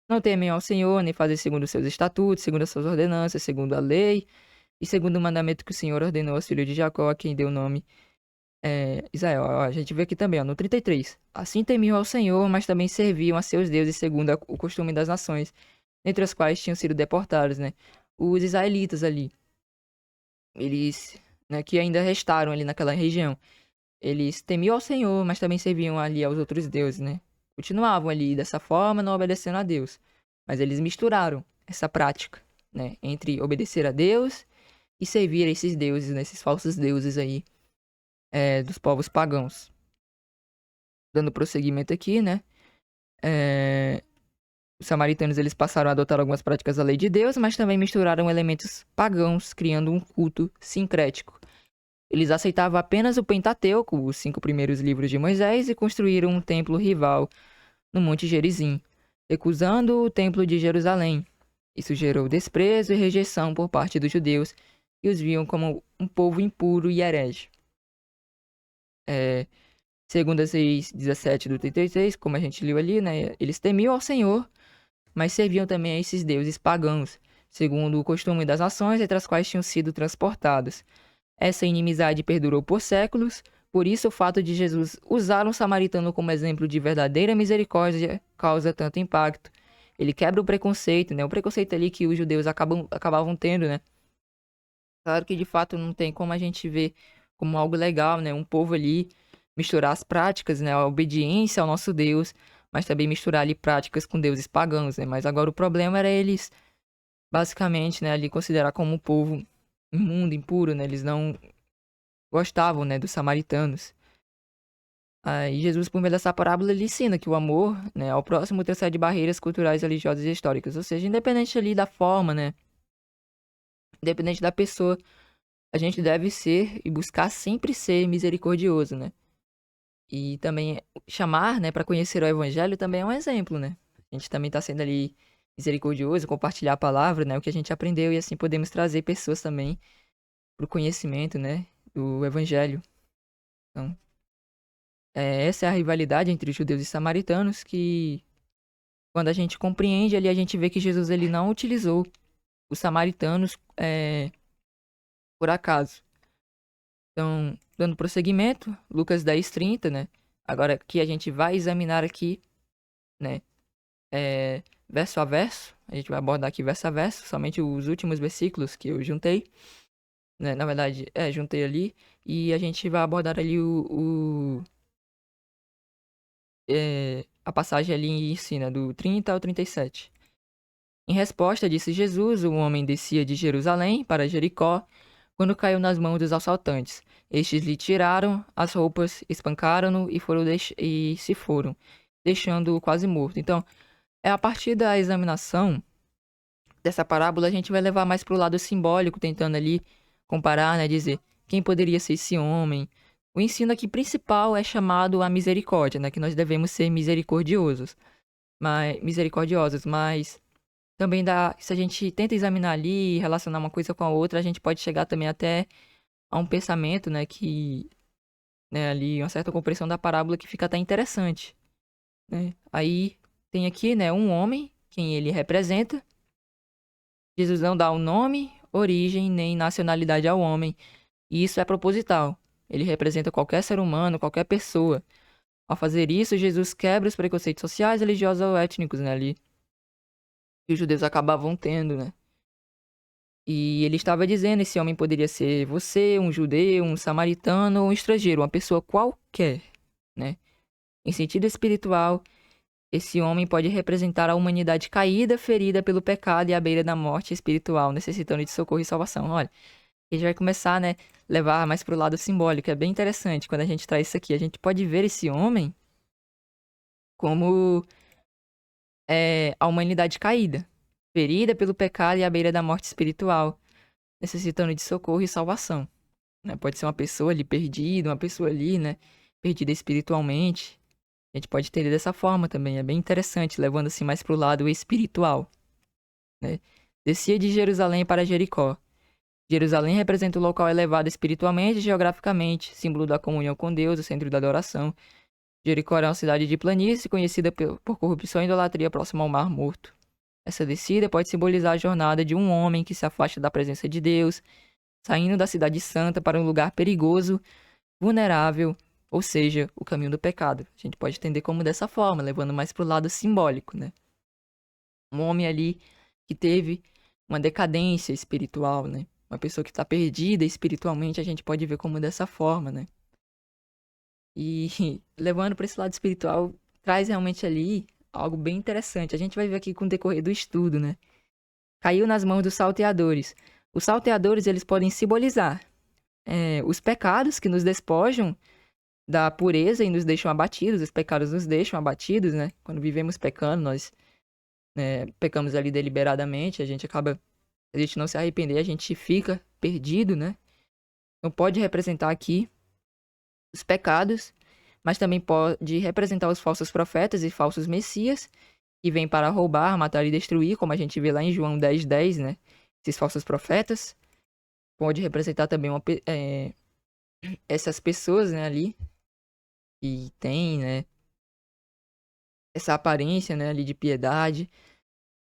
não temem ao Senhor, nem fazem segundo os seus estatutos, segundo as suas ordenanças, segundo a lei, e segundo o mandamento que o Senhor ordenou aos filhos de Jacó, a quem deu o nome Israel. Ó, a gente vê aqui também, ó, no 33. Assim temiam ao Senhor, mas também serviam a seus deuses segundo o costume das nações, entre as quais tinham sido deportados, né? Os israelitas ali, eles, né, que ainda restaram ali naquela região. Eles temiam ao Senhor, mas também serviam ali aos outros deuses, né? Continuavam ali dessa forma, não obedecendo a Deus. Mas eles misturaram essa prática, né? Entre obedecer a Deus e servir a esses deuses, né? Esses falsos deuses aí, dos povos pagãos. Dando prosseguimento aqui, né? Os samaritanos eles passaram a adotar algumas práticas da lei de Deus, mas também misturaram elementos pagãos, criando um culto sincrético. Eles aceitavam apenas o Pentateuco, os 5 primeiros livros de Moisés, e construíram um templo rival no Monte Gerizim, recusando o templo de Jerusalém. Isso gerou desprezo e rejeição por parte dos judeus, que os viam como um povo impuro e herege. Segundo 6:17 do 33, como a gente leu ali, né? Eles temiam ao Senhor, mas serviam também a esses deuses pagãos, segundo o costume das nações entre as quais tinham sido transportados. Essa inimizade perdurou por séculos, por isso o fato de Jesus usar um samaritano como exemplo de verdadeira misericórdia causa tanto impacto. Ele quebra o preconceito, né? O preconceito ali que os judeus acabavam tendo, né? Claro que de fato não tem como a gente ver como algo legal, né? Um povo ali misturar as práticas, né? A obediência ao nosso Deus, mas também misturar ali práticas com deuses pagãos, né? Mas agora o problema era eles, basicamente, né? Ali considerar como um povo imundo, impuro, né? Eles não gostavam, né? Dos samaritanos. Aí Jesus, por meio dessa parábola, ele ensina que o amor, né? Ao próximo transcende barreiras culturais, religiosas e históricas. Ou seja, independente ali da forma, né? Independente da pessoa, a gente deve ser e buscar sempre ser misericordioso, né? E também chamar, né, para conhecer o evangelho também é um exemplo, né? A gente também está sendo ali misericordioso, compartilhar a palavra, né, o que a gente aprendeu e assim podemos trazer pessoas também para o conhecimento, né, do evangelho. Então, essa é a rivalidade entre os judeus e samaritanos que quando a gente compreende ali a gente vê que Jesus ele não utilizou os samaritanos por acaso. Então, dando prosseguimento, Lucas 10:30, né? Agora que a gente vai examinar aqui, né? Verso a verso. A gente vai abordar aqui verso a verso, somente os últimos versículos que eu juntei, né? Na verdade, juntei ali. E a gente vai abordar ali a passagem ali em si, né? Do 30 ao 37. Em resposta, disse Jesus, um homem descia de Jerusalém para Jericó, quando caiu nas mãos dos assaltantes. Estes lhe tiraram as roupas, espancaram-no e se foram, deixando-o quase morto. Então, a partir da examinação dessa parábola, a gente vai levar mais para o lado simbólico, tentando ali comparar, né, dizer quem poderia ser esse homem. O ensino aqui principal é chamado a misericórdia, né, que nós devemos ser misericordiosos, mas também dá, se a gente tenta examinar ali, relacionar uma coisa com a outra, a gente pode chegar também até a um pensamento, né, que, né, ali, uma certa compreensão da parábola que fica até interessante, né? Aí tem aqui, né, um homem, quem ele representa. Jesus não dá o nome, origem nem nacionalidade ao homem, e isso é proposital. Ele representa qualquer ser humano, qualquer pessoa. Ao fazer isso, Jesus quebra os preconceitos sociais, religiosos ou étnicos, né, ali, que os judeus acabavam tendo, né? E ele estava dizendo, esse homem poderia ser você, um judeu, um samaritano ou um estrangeiro, uma pessoa qualquer, né? Em sentido espiritual, esse homem pode representar a humanidade caída, ferida pelo pecado e à beira da morte espiritual, necessitando de socorro e salvação. Olha, a gente vai começar, né, levar mais pro lado simbólico. É bem interessante quando a gente traz isso aqui. A gente pode ver esse homem como a humanidade caída, ferida pelo pecado e à beira da morte espiritual, necessitando de socorro e salvação. Né? Pode ser uma pessoa ali perdida, uma pessoa ali, né, perdida espiritualmente. A gente pode entender dessa forma também. É bem interessante, levando assim mais pro lado espiritual, né? Descia de Jerusalém para Jericó. Jerusalém representa o local elevado espiritualmente e geograficamente, símbolo da comunhão com Deus, o centro da adoração. Jericó era uma cidade de planície conhecida por corrupção e idolatria próxima ao Mar Morto. Essa descida pode simbolizar a jornada de um homem que se afasta da presença de Deus, saindo da cidade santa para um lugar perigoso, vulnerável, ou seja, o caminho do pecado. A gente pode entender como dessa forma, levando mais para o lado simbólico, né? Um homem ali que teve uma decadência espiritual, né? Uma pessoa que está perdida espiritualmente, a gente pode ver como dessa forma, né? E levando para esse lado espiritual, traz realmente ali algo bem interessante. A gente vai ver aqui com o decorrer do estudo, né? Caiu nas mãos dos salteadores. Os salteadores, eles podem simbolizar os pecados que nos despojam da pureza e nos deixam abatidos. Os pecados nos deixam abatidos, né? Quando vivemos pecando, nós pecamos ali deliberadamente, a gente não se arrepender, a gente fica perdido, né? Então pode representar aqui os pecados, mas também pode representar os falsos profetas e falsos messias, que vêm para roubar, matar e destruir, como a gente vê lá em João 10:10, né? Esses falsos profetas. Pode representar também essas pessoas, né, ali, que tem, né, essa aparência, né, ali de piedade,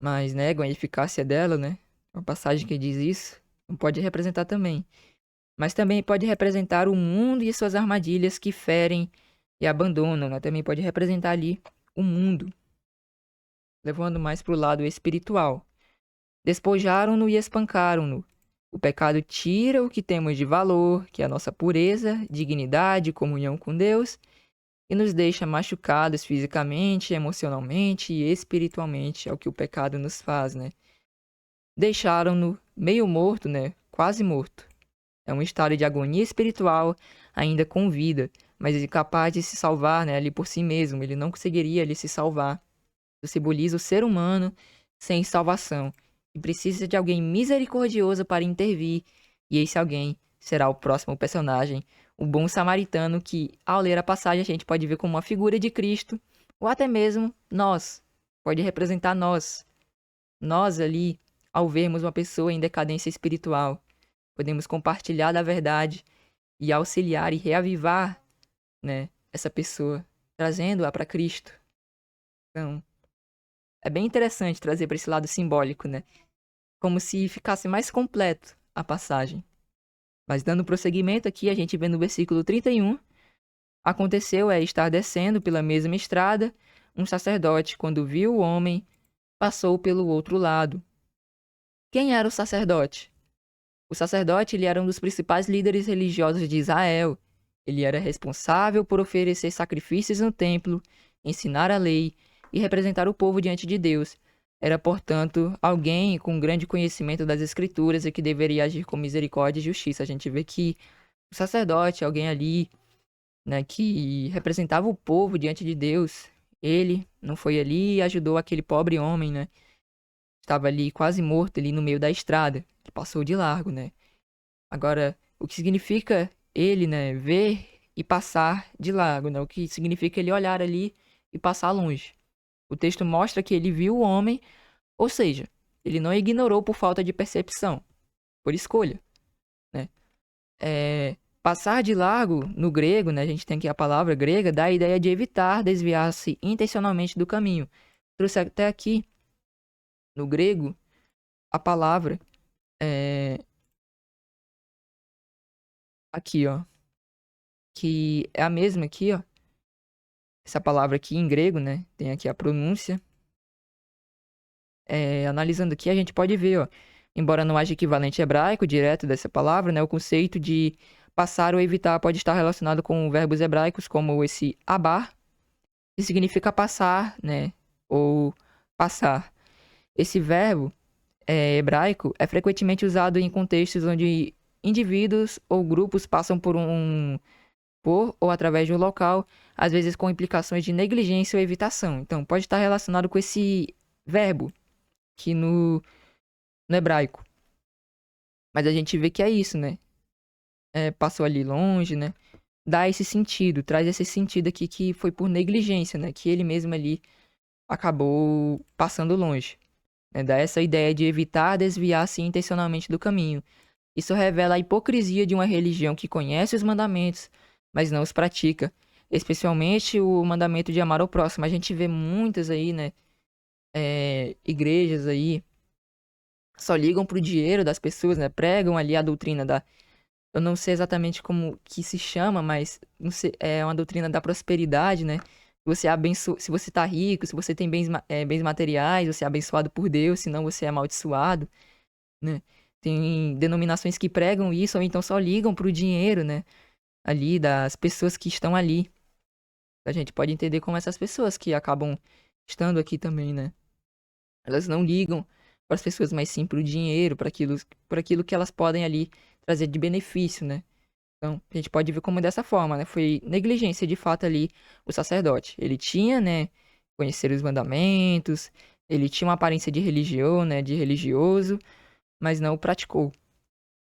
mas negam a eficácia dela, né? Uma passagem que diz isso, não pode representar também. Mas também pode representar o mundo e suas armadilhas que ferem e abandonam, né? Também pode representar ali o mundo, levando mais para o lado espiritual. Despojaram-no e espancaram-no. O pecado tira o que temos de valor, que é a nossa pureza, dignidade, comunhão com Deus, e nos deixa machucados fisicamente, emocionalmente e espiritualmente. É o que o pecado nos faz, né? Deixaram-no meio morto, né? Quase morto. É um estado de agonia espiritual, ainda com vida, mas incapaz de se salvar, né, ali por si mesmo. Ele não conseguiria ali se salvar. Isso simboliza o ser humano sem salvação, e precisa de alguém misericordioso para intervir, e esse alguém será o próximo personagem, o bom samaritano, que, ao ler a passagem, a gente pode ver como uma figura de Cristo, ou até mesmo nós. Pode representar nós. Nós ali, ao vermos uma pessoa em decadência espiritual, podemos compartilhar da verdade e auxiliar e reavivar, né, essa pessoa, trazendo-a para Cristo. Então, é bem interessante trazer para esse lado simbólico, né? Como se ficasse mais completo a passagem. Mas dando prosseguimento aqui, a gente vê no versículo 31, aconteceu estar descendo pela mesma estrada, um sacerdote, quando viu o homem, passou pelo outro lado. Quem era o sacerdote? O sacerdote, ele era um dos principais líderes religiosos de Israel. Ele era responsável por oferecer sacrifícios no templo, ensinar a lei e representar o povo diante de Deus. Era, portanto, alguém com grande conhecimento das Escrituras e que deveria agir com misericórdia e justiça. A gente vê que o sacerdote, alguém ali, né, que representava o povo diante de Deus, ele não foi ali e ajudou aquele pobre homem, né? Estava ali quase morto ali no meio da estrada, que passou de largo, né? Agora, o que significa ele, né, ver e passar de largo, né? O que significa ele olhar ali e passar longe. O texto mostra que ele viu o homem, ou seja, ele não ignorou por falta de percepção, por escolha, né? Passar de largo, no grego, né, a gente tem aqui a palavra grega, dá a ideia de evitar desviar-se intencionalmente do caminho. Trouxe até aqui, no grego, a palavra, é, aqui, ó, que é a mesma aqui, ó. Essa palavra aqui em grego, né? Tem aqui a pronúncia. Analisando aqui, a gente pode ver, ó, embora não haja equivalente hebraico direto dessa palavra, né? O conceito de passar ou evitar pode estar relacionado com verbos hebraicos, como esse abar, que significa passar, né? Ou passar. Esse verbo hebraico é frequentemente usado em contextos onde indivíduos ou grupos passam por ou através de um local, às vezes com implicações de negligência ou evitação. Então, pode estar relacionado com esse verbo aqui no hebraico. Mas a gente vê que é isso, né? Passou ali longe, né? Dá esse sentido, traz esse sentido aqui que foi por negligência, né? Que ele mesmo ali acabou passando longe. Né? Dá essa ideia de evitar desviar-se intencionalmente do caminho. Isso revela a hipocrisia de uma religião que conhece os mandamentos, mas não os pratica. Especialmente o mandamento de amar ao próximo. A gente vê muitas aí, né? Igrejas aí só ligam pro dinheiro das pessoas, né? Pregam ali a doutrina da... Eu não sei exatamente como que se chama, mas não sei, é uma doutrina da prosperidade, né? Se você tá rico, se você tem bens materiais, você é abençoado por Deus, senão você é amaldiçoado, né? Tem denominações que pregam isso, ou então só ligam pro dinheiro, né? Ali, das pessoas que estão ali. A gente pode entender como essas pessoas que acabam estando aqui também, né? Elas não ligam para as pessoas, mas sim pro dinheiro, para aquilo que elas podem ali trazer de benefício, né? Então, a gente pode ver como dessa forma, né? Foi negligência, de fato, ali, o sacerdote. Ele tinha, né, conhecer os mandamentos, ele tinha uma aparência de religião, né, de religioso, mas não o praticou.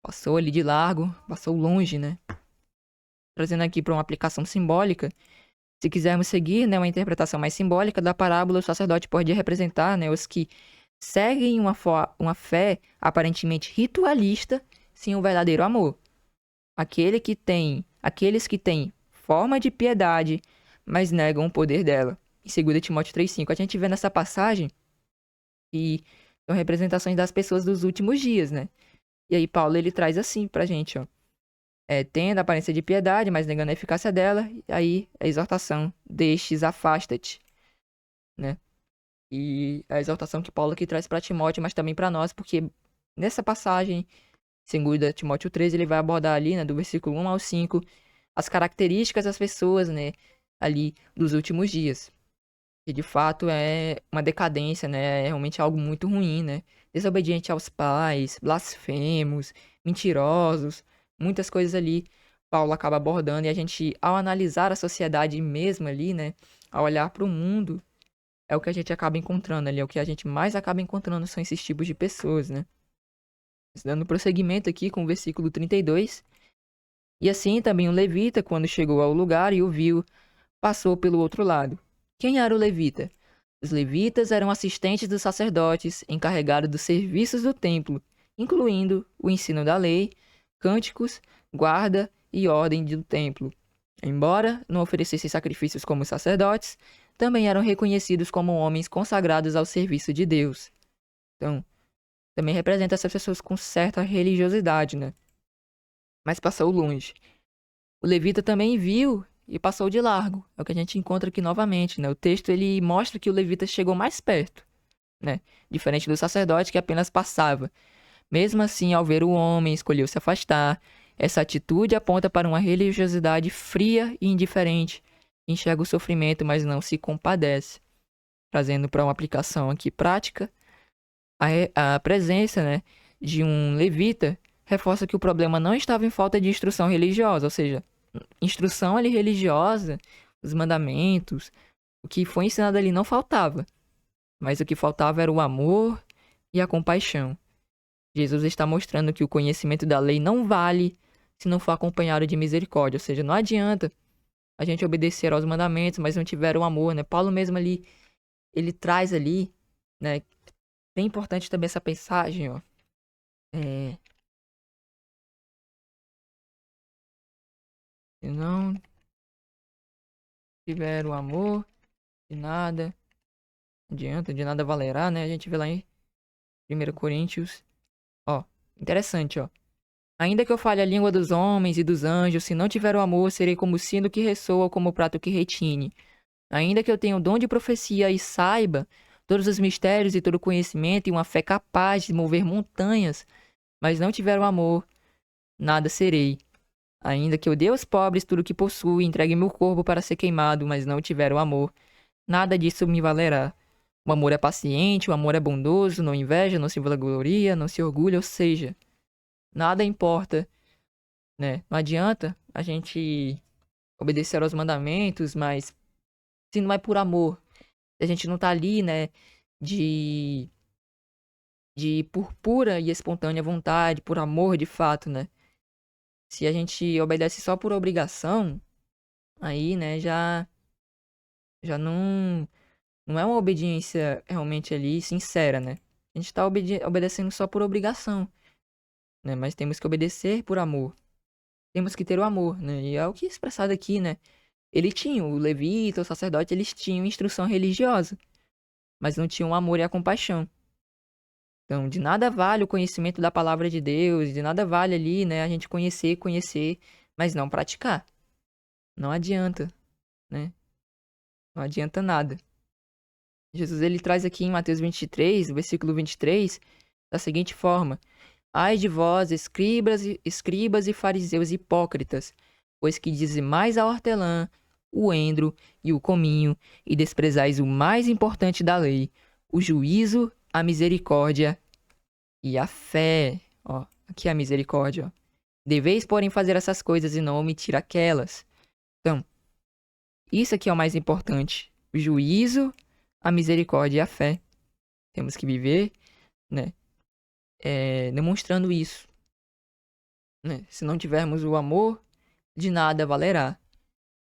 Passou ali de largo, passou longe, né? Trazendo aqui para uma aplicação simbólica, se quisermos seguir, né, uma interpretação mais simbólica da parábola, o sacerdote pode representar, né, os que seguem uma fé aparentemente ritualista, sem um verdadeiro amor. Aqueles que têm forma de piedade, mas negam o poder dela. Em 2 Timóteo 3,5, a gente vê nessa passagem que são representações das pessoas dos últimos dias, né? E aí Paulo, ele traz assim pra gente, ó. Tendo a aparência de piedade, mas negando a eficácia dela, e aí a exortação, destes, afasta-te, né? E a exortação que Paulo aqui traz para Timóteo, mas também para nós, porque nessa passagem, 2 Timóteo 13, ele vai abordar ali, né, do versículo 1 ao 5, as características das pessoas, né, ali dos últimos dias. Que de fato é uma decadência, né, é realmente algo muito ruim, né? Desobediente aos pais, blasfemos, mentirosos, muitas coisas ali Paulo acaba abordando e a gente, ao analisar a sociedade mesmo ali, né, ao olhar para o mundo, é o que a gente acaba encontrando ali, é o que a gente mais acaba encontrando são esses tipos de pessoas, né? Dando prosseguimento aqui com o versículo 32. E assim também o levita, quando chegou ao lugar e o viu, passou pelo outro lado. Quem era o levita? Os levitas eram assistentes dos sacerdotes, encarregados dos serviços do templo, incluindo o ensino da lei, cânticos, guarda e ordem do templo. Embora não oferecessem sacrifícios como os sacerdotes, também eram reconhecidos como homens consagrados ao serviço de Deus. Então, também representa essas pessoas com certa religiosidade, né? Mas passou longe. O levita também viu e passou de largo. É o que a gente encontra aqui novamente, né? O texto ele mostra que o levita chegou mais perto, né? Diferente do sacerdote que apenas passava. Mesmo assim, ao ver o homem, escolheu se afastar. Essa atitude aponta para uma religiosidade fria e indiferente. Enxerga o sofrimento, mas não se compadece. Trazendo para uma aplicação aqui prática, a presença, né, de um levita reforça que o problema não estava em falta de instrução religiosa, ou seja, instrução ali religiosa, os mandamentos, o que foi ensinado ali não faltava, mas o que faltava era o amor e a compaixão. Jesus está mostrando que o conhecimento da lei não vale se não for acompanhado de misericórdia, ou seja, não adianta a gente obedecer aos mandamentos, mas não tiver o amor, né? Paulo mesmo ali, ele traz ali, né? Bem importante também essa passagem, ó. Se não tiver o amor, de nada adianta, de nada valerá, né? A gente vê lá em 1 Coríntios, ó, interessante, ó. Ainda que eu fale a língua dos homens e dos anjos, se não tiver o amor, serei como o sino que ressoa ou como o prato que retine. Ainda que eu tenha o dom de profecia e saiba todos os mistérios e todo o conhecimento e uma fé capaz de mover montanhas, mas não tiver o amor, nada serei. Ainda que eu dê aos pobres tudo o que possuo e entregue meu corpo para ser queimado, mas não tiver o amor, nada disso me valerá. O amor é paciente, o amor é bondoso, não inveja, não se vangloria, não se orgulha, ou seja, nada importa, né? Não adianta a gente obedecer aos mandamentos, mas se não é por amor, se a gente não tá ali, né, de por pura e espontânea vontade, por amor de fato, né? Se a gente obedece só por obrigação, aí, né, já não é uma obediência realmente ali sincera, né? A gente tá obedecendo só por obrigação, né? Mas temos que obedecer por amor. Temos que ter o amor, né? E é o que é expressado aqui, né? Ele tinha, o levita, o sacerdote, eles tinham instrução religiosa, mas não tinham o amor e a compaixão. Então, de nada vale o conhecimento da palavra de Deus, de nada vale ali, né, a gente conhecer, mas não praticar. Não adianta, né? Não adianta nada. Jesus, ele traz aqui em Mateus 23, versículo 23, da seguinte forma: Ai de vós, escribas e fariseus hipócritas, pois que dizimais a hortelã, o endro e o cominho, e desprezais o mais importante da lei, o juízo, a misericórdia e a fé. Ó, aqui é a misericórdia, ó. Deveis, porém, fazer essas coisas e não omitir aquelas. Então, isso aqui é o mais importante. O juízo, a misericórdia e a fé. Temos que viver, né, demonstrando isso, né? Se não tivermos o amor, de nada valerá.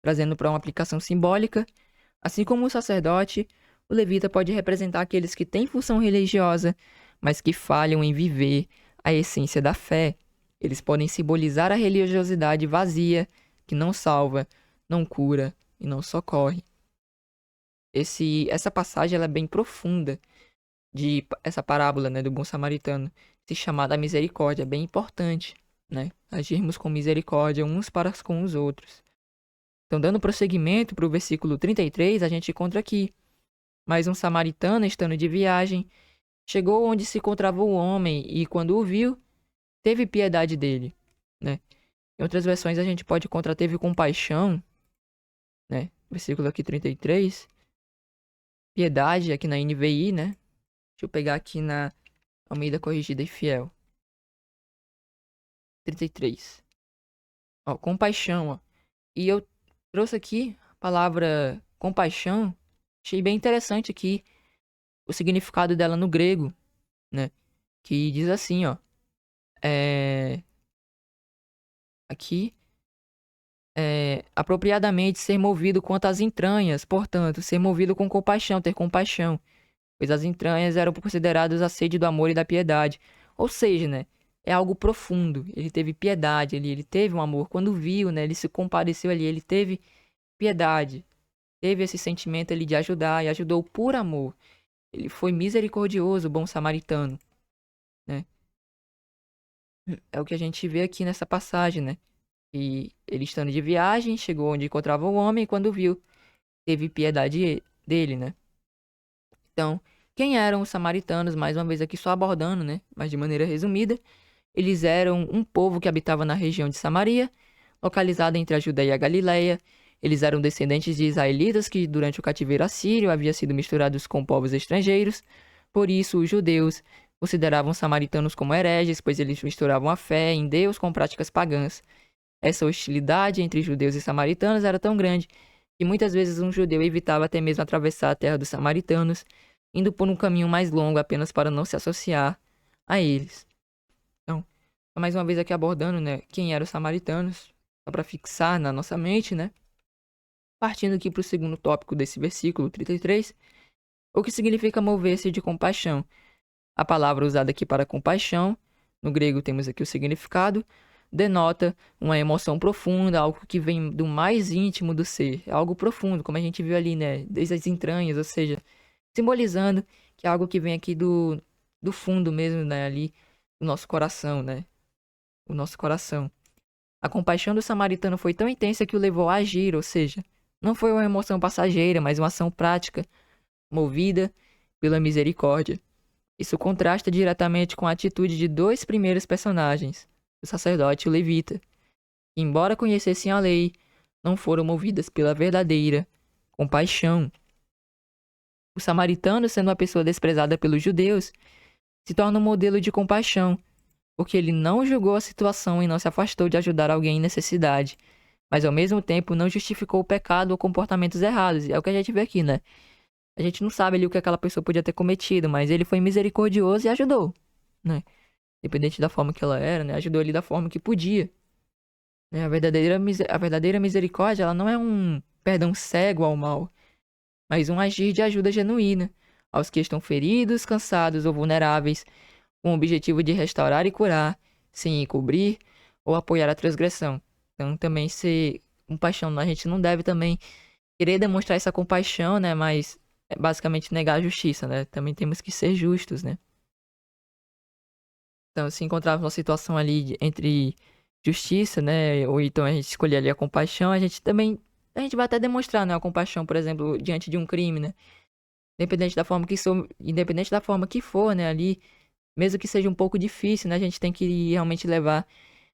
Trazendo para uma aplicação simbólica, assim como o sacerdote, o levita pode representar aqueles que têm função religiosa, mas que falham em viver a essência da fé. Eles podem simbolizar a religiosidade vazia, que não salva, não cura e não socorre. Essa passagem ela é bem profunda essa parábola, né, do bom samaritano, se chamar da misericórdia, é bem importante, né? Agirmos com misericórdia uns para com os outros. Então, dando prosseguimento para o versículo 33, a gente encontra aqui: mas um samaritano, estando de viagem, chegou onde se encontrava o homem e, quando o viu, teve piedade dele, né? Em outras versões a gente pode encontrar teve compaixão, né? Versículo aqui 33. Piedade aqui na NVI, né? Deixa eu pegar aqui na Almeida Corrigida e Fiel. 33. Ó, compaixão, ó. E eu trouxe aqui a palavra compaixão. Achei bem interessante aqui o significado dela no grego, né? Que diz assim, ó. Aqui, apropriadamente ser movido quanto às entranhas, portanto, ser movido com compaixão, ter compaixão, pois as entranhas eram consideradas a sede do amor e da piedade. Ou seja, né? É algo profundo. Ele teve piedade ali, ele teve um amor. Quando viu, né? Ele se compadeceu ali, ele teve piedade. Teve esse sentimento ali de ajudar e ajudou por amor. Ele foi misericordioso, bom samaritano, né? É o que a gente vê aqui nessa passagem, né? E ele estando de viagem, chegou onde encontrava o homem e quando viu, teve piedade dele, né? Então, quem eram os samaritanos? Mais uma vez aqui só abordando, né? Mas de maneira resumida, eles eram um povo que habitava na região de Samaria, localizada entre a Judéia e a Galiléia. Eles eram descendentes de israelitas que, durante o cativeiro assírio, haviam sido misturados com povos estrangeiros. Por isso, os judeus consideravam os samaritanos como hereges, pois eles misturavam a fé em Deus com práticas pagãs. Essa hostilidade entre judeus e samaritanos era tão grande que muitas vezes um judeu evitava até mesmo atravessar a terra dos samaritanos, indo por um caminho mais longo apenas para não se associar a eles. Então, mais uma vez aqui abordando, né, quem eram os samaritanos, só para fixar na nossa mente, né? Partindo aqui para o segundo tópico desse versículo 33, o que significa mover-se de compaixão. A palavra usada aqui para compaixão, no grego temos aqui o significado, denota uma emoção profunda, algo que vem do mais íntimo do ser, algo profundo, como a gente viu ali, né, desde as entranhas, ou seja, simbolizando que é algo que vem aqui do fundo mesmo, né, ali, do nosso coração, né, o nosso coração. A compaixão do samaritano foi tão intensa que o levou a agir, ou seja, não foi uma emoção passageira, mas uma ação prática, movida pela misericórdia. Isso contrasta diretamente com a atitude de dois primeiros personagens, o sacerdote e o levita, que, embora conhecessem a lei, não foram movidas pela verdadeira compaixão. O samaritano, sendo uma pessoa desprezada pelos judeus, se torna um modelo de compaixão, porque ele não julgou a situação e não se afastou de ajudar alguém em necessidade, mas ao mesmo tempo não justificou o pecado ou comportamentos errados. E é o que a gente vê aqui, né? A gente não sabe ali o que aquela pessoa podia ter cometido, mas ele foi misericordioso e ajudou, né? Independente da forma que ela era, né? Ajudou ali da forma que podia. Né? A verdadeira misericórdia, ela não é um perdão cego ao mal, mas um agir de ajuda genuína aos que estão feridos, cansados ou vulneráveis, com o objetivo de restaurar e curar, sem encobrir ou apoiar a transgressão. Então, também ser compaixão, a gente não deve também querer demonstrar essa compaixão, né? Mas é basicamente negar a justiça, né? Também temos que ser justos, né? Então, se encontrarmos uma situação ali entre justiça, né? Ou então a gente escolher ali a compaixão, a gente vai até demonstrar, né? A compaixão, por exemplo, diante de um crime, né? Independente da forma que for, né? Ali, mesmo que seja um pouco difícil, né? A gente tem que realmente levar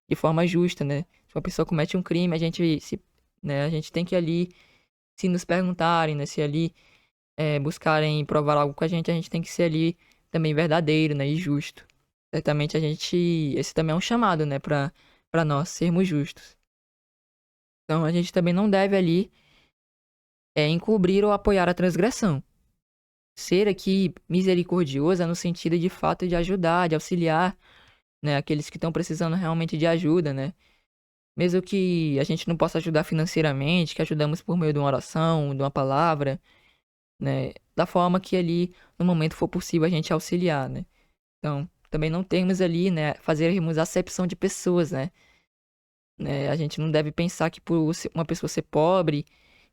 de forma justa, né? Se uma pessoa comete um crime, a gente tem que ali, se nos perguntarem, né? Se ali buscarem provar algo com a gente tem que ser ali também verdadeiro, né? E justo. Certamente esse também é um chamado, né? Para nós sermos justos. Então, a gente também não deve ali encobrir ou apoiar a transgressão. Ser aqui misericordioso é no sentido de fato de ajudar, de auxiliar, né? Aqueles que estão precisando realmente de ajuda, né? Mesmo que a gente não possa ajudar financeiramente, que ajudamos por meio de uma oração, de uma palavra, né? Da forma que ali, no momento for possível, a gente auxiliar, né? Então, também não temos ali, né? Fazermos acepção de pessoas, né? né? A gente não deve pensar que por uma pessoa ser pobre,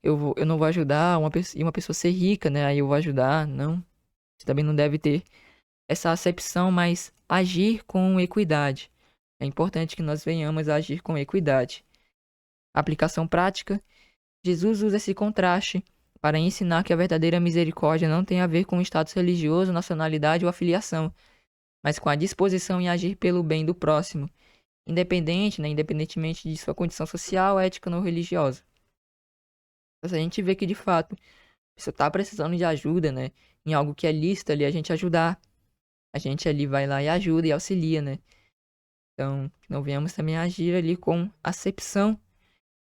eu não vou ajudar, e uma pessoa ser rica, né? Aí eu vou ajudar. Não. A gente também não deve ter essa acepção, mas agir com equidade. É importante que nós venhamos a agir com equidade. Aplicação prática. Jesus usa esse contraste para ensinar que a verdadeira misericórdia não tem a ver com status religioso, nacionalidade ou afiliação, mas com a disposição em agir pelo bem do próximo, independentemente de sua condição social, ética ou religiosa. Mas a gente vê que, de fato, você está precisando de ajuda, né? Em algo que é lícito ali, a gente ajudar. A gente ali vai lá e ajuda e auxilia, né? Então, não venhamos também agir ali com acepção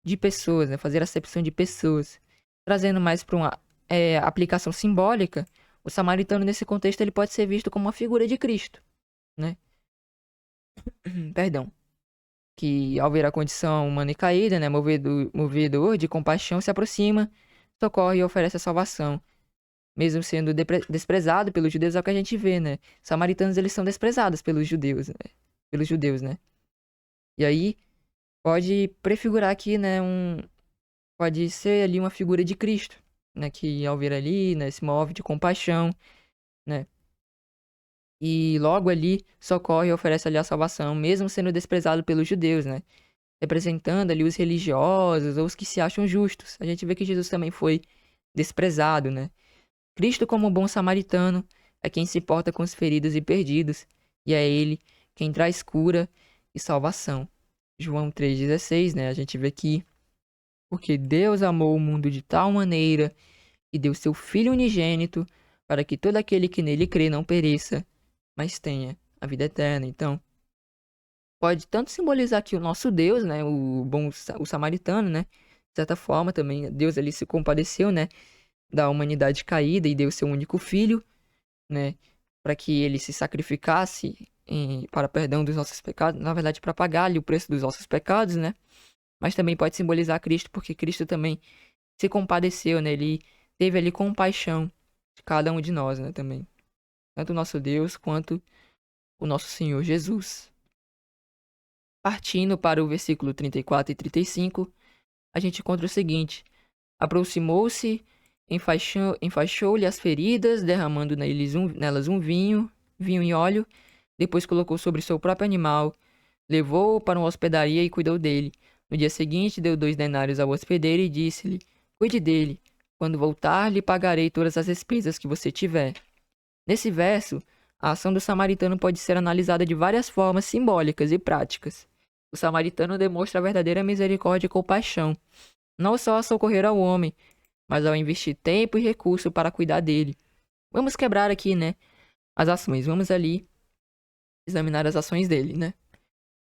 de pessoas, né? Fazer acepção de pessoas. Trazendo mais para uma aplicação simbólica, o samaritano, nesse contexto, ele pode ser visto como uma figura de Cristo, né? Perdão. Que, ao ver a condição humana e caída, né? Movedor de compaixão, se aproxima, socorre e oferece a salvação. Mesmo sendo desprezado pelos judeus, é o que a gente vê, né? Samaritanos, eles são desprezados pelos judeus, né? Né? E aí, pode prefigurar aqui, né? Pode ser ali uma figura de Cristo, né? Que ao ver ali, né? Se move de compaixão, né? E logo ali socorre e oferece ali a salvação, mesmo sendo desprezado pelos judeus, né? Representando ali os religiosos ou os que se acham justos. A gente vê que Jesus também foi desprezado, né? Cristo, como bom samaritano, é quem se importa com os feridos e perdidos, e é ele quem traz cura e salvação. João 3,16, né? A gente vê que porque Deus amou o mundo de tal maneira e deu seu Filho unigênito para que todo aquele que nele crê não pereça, mas tenha a vida eterna. Então, pode tanto simbolizar aqui o nosso Deus, né? O samaritano, né? De certa forma também, Deus ali se compadeceu, né? Da humanidade caída e deu seu único filho, né? Para que ele se sacrificasse para perdão dos nossos pecados. Na verdade, para pagar ali o preço dos nossos pecados, né? Mas também pode simbolizar Cristo, porque Cristo também se compadeceu, né? Ele teve ali compaixão de cada um de nós, né? Também. Tanto o nosso Deus quanto o nosso Senhor Jesus. Partindo para o versículo 34 e 35, a gente encontra o seguinte: aproximou-se, enfaixou-lhe as feridas, derramando nelas um vinho e óleo, depois colocou sobre seu próprio animal, levou-o para uma hospedaria e cuidou dele. No dia seguinte, deu 2 denários ao hospedeiro e disse-lhe: cuide dele. Quando voltar, lhe pagarei todas as despesas que você tiver. Nesse verso, a ação do samaritano pode ser analisada de várias formas simbólicas e práticas. O samaritano demonstra a verdadeira misericórdia e compaixão, não só a socorrer ao homem, mas ao investir tempo e recurso para cuidar dele. Vamos quebrar aqui, né, as ações. Vamos ali examinar as ações dele, né?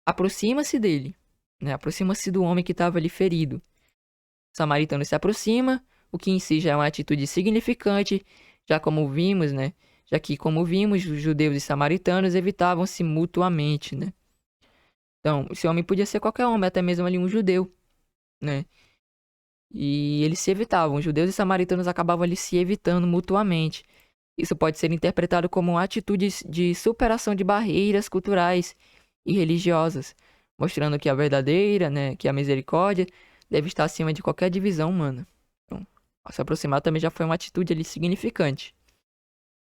Aproxima-se dele, né? Aproxima-se do homem que estava ali ferido. O samaritano se aproxima, o que em si já é uma atitude significante, já como vimos, né? Já que, como vimos, os judeus e samaritanos evitavam-se mutuamente, né? Então, esse homem podia ser qualquer homem, até mesmo ali um judeu, né? E eles se evitavam. Os judeus e samaritanos acabavam ali se evitando mutuamente. Isso pode ser interpretado como uma atitude de superação de barreiras culturais e religiosas, mostrando que a verdadeira, né, que a misericórdia deve estar acima de qualquer divisão humana. Então, ao se aproximar também já foi uma atitude ali significante.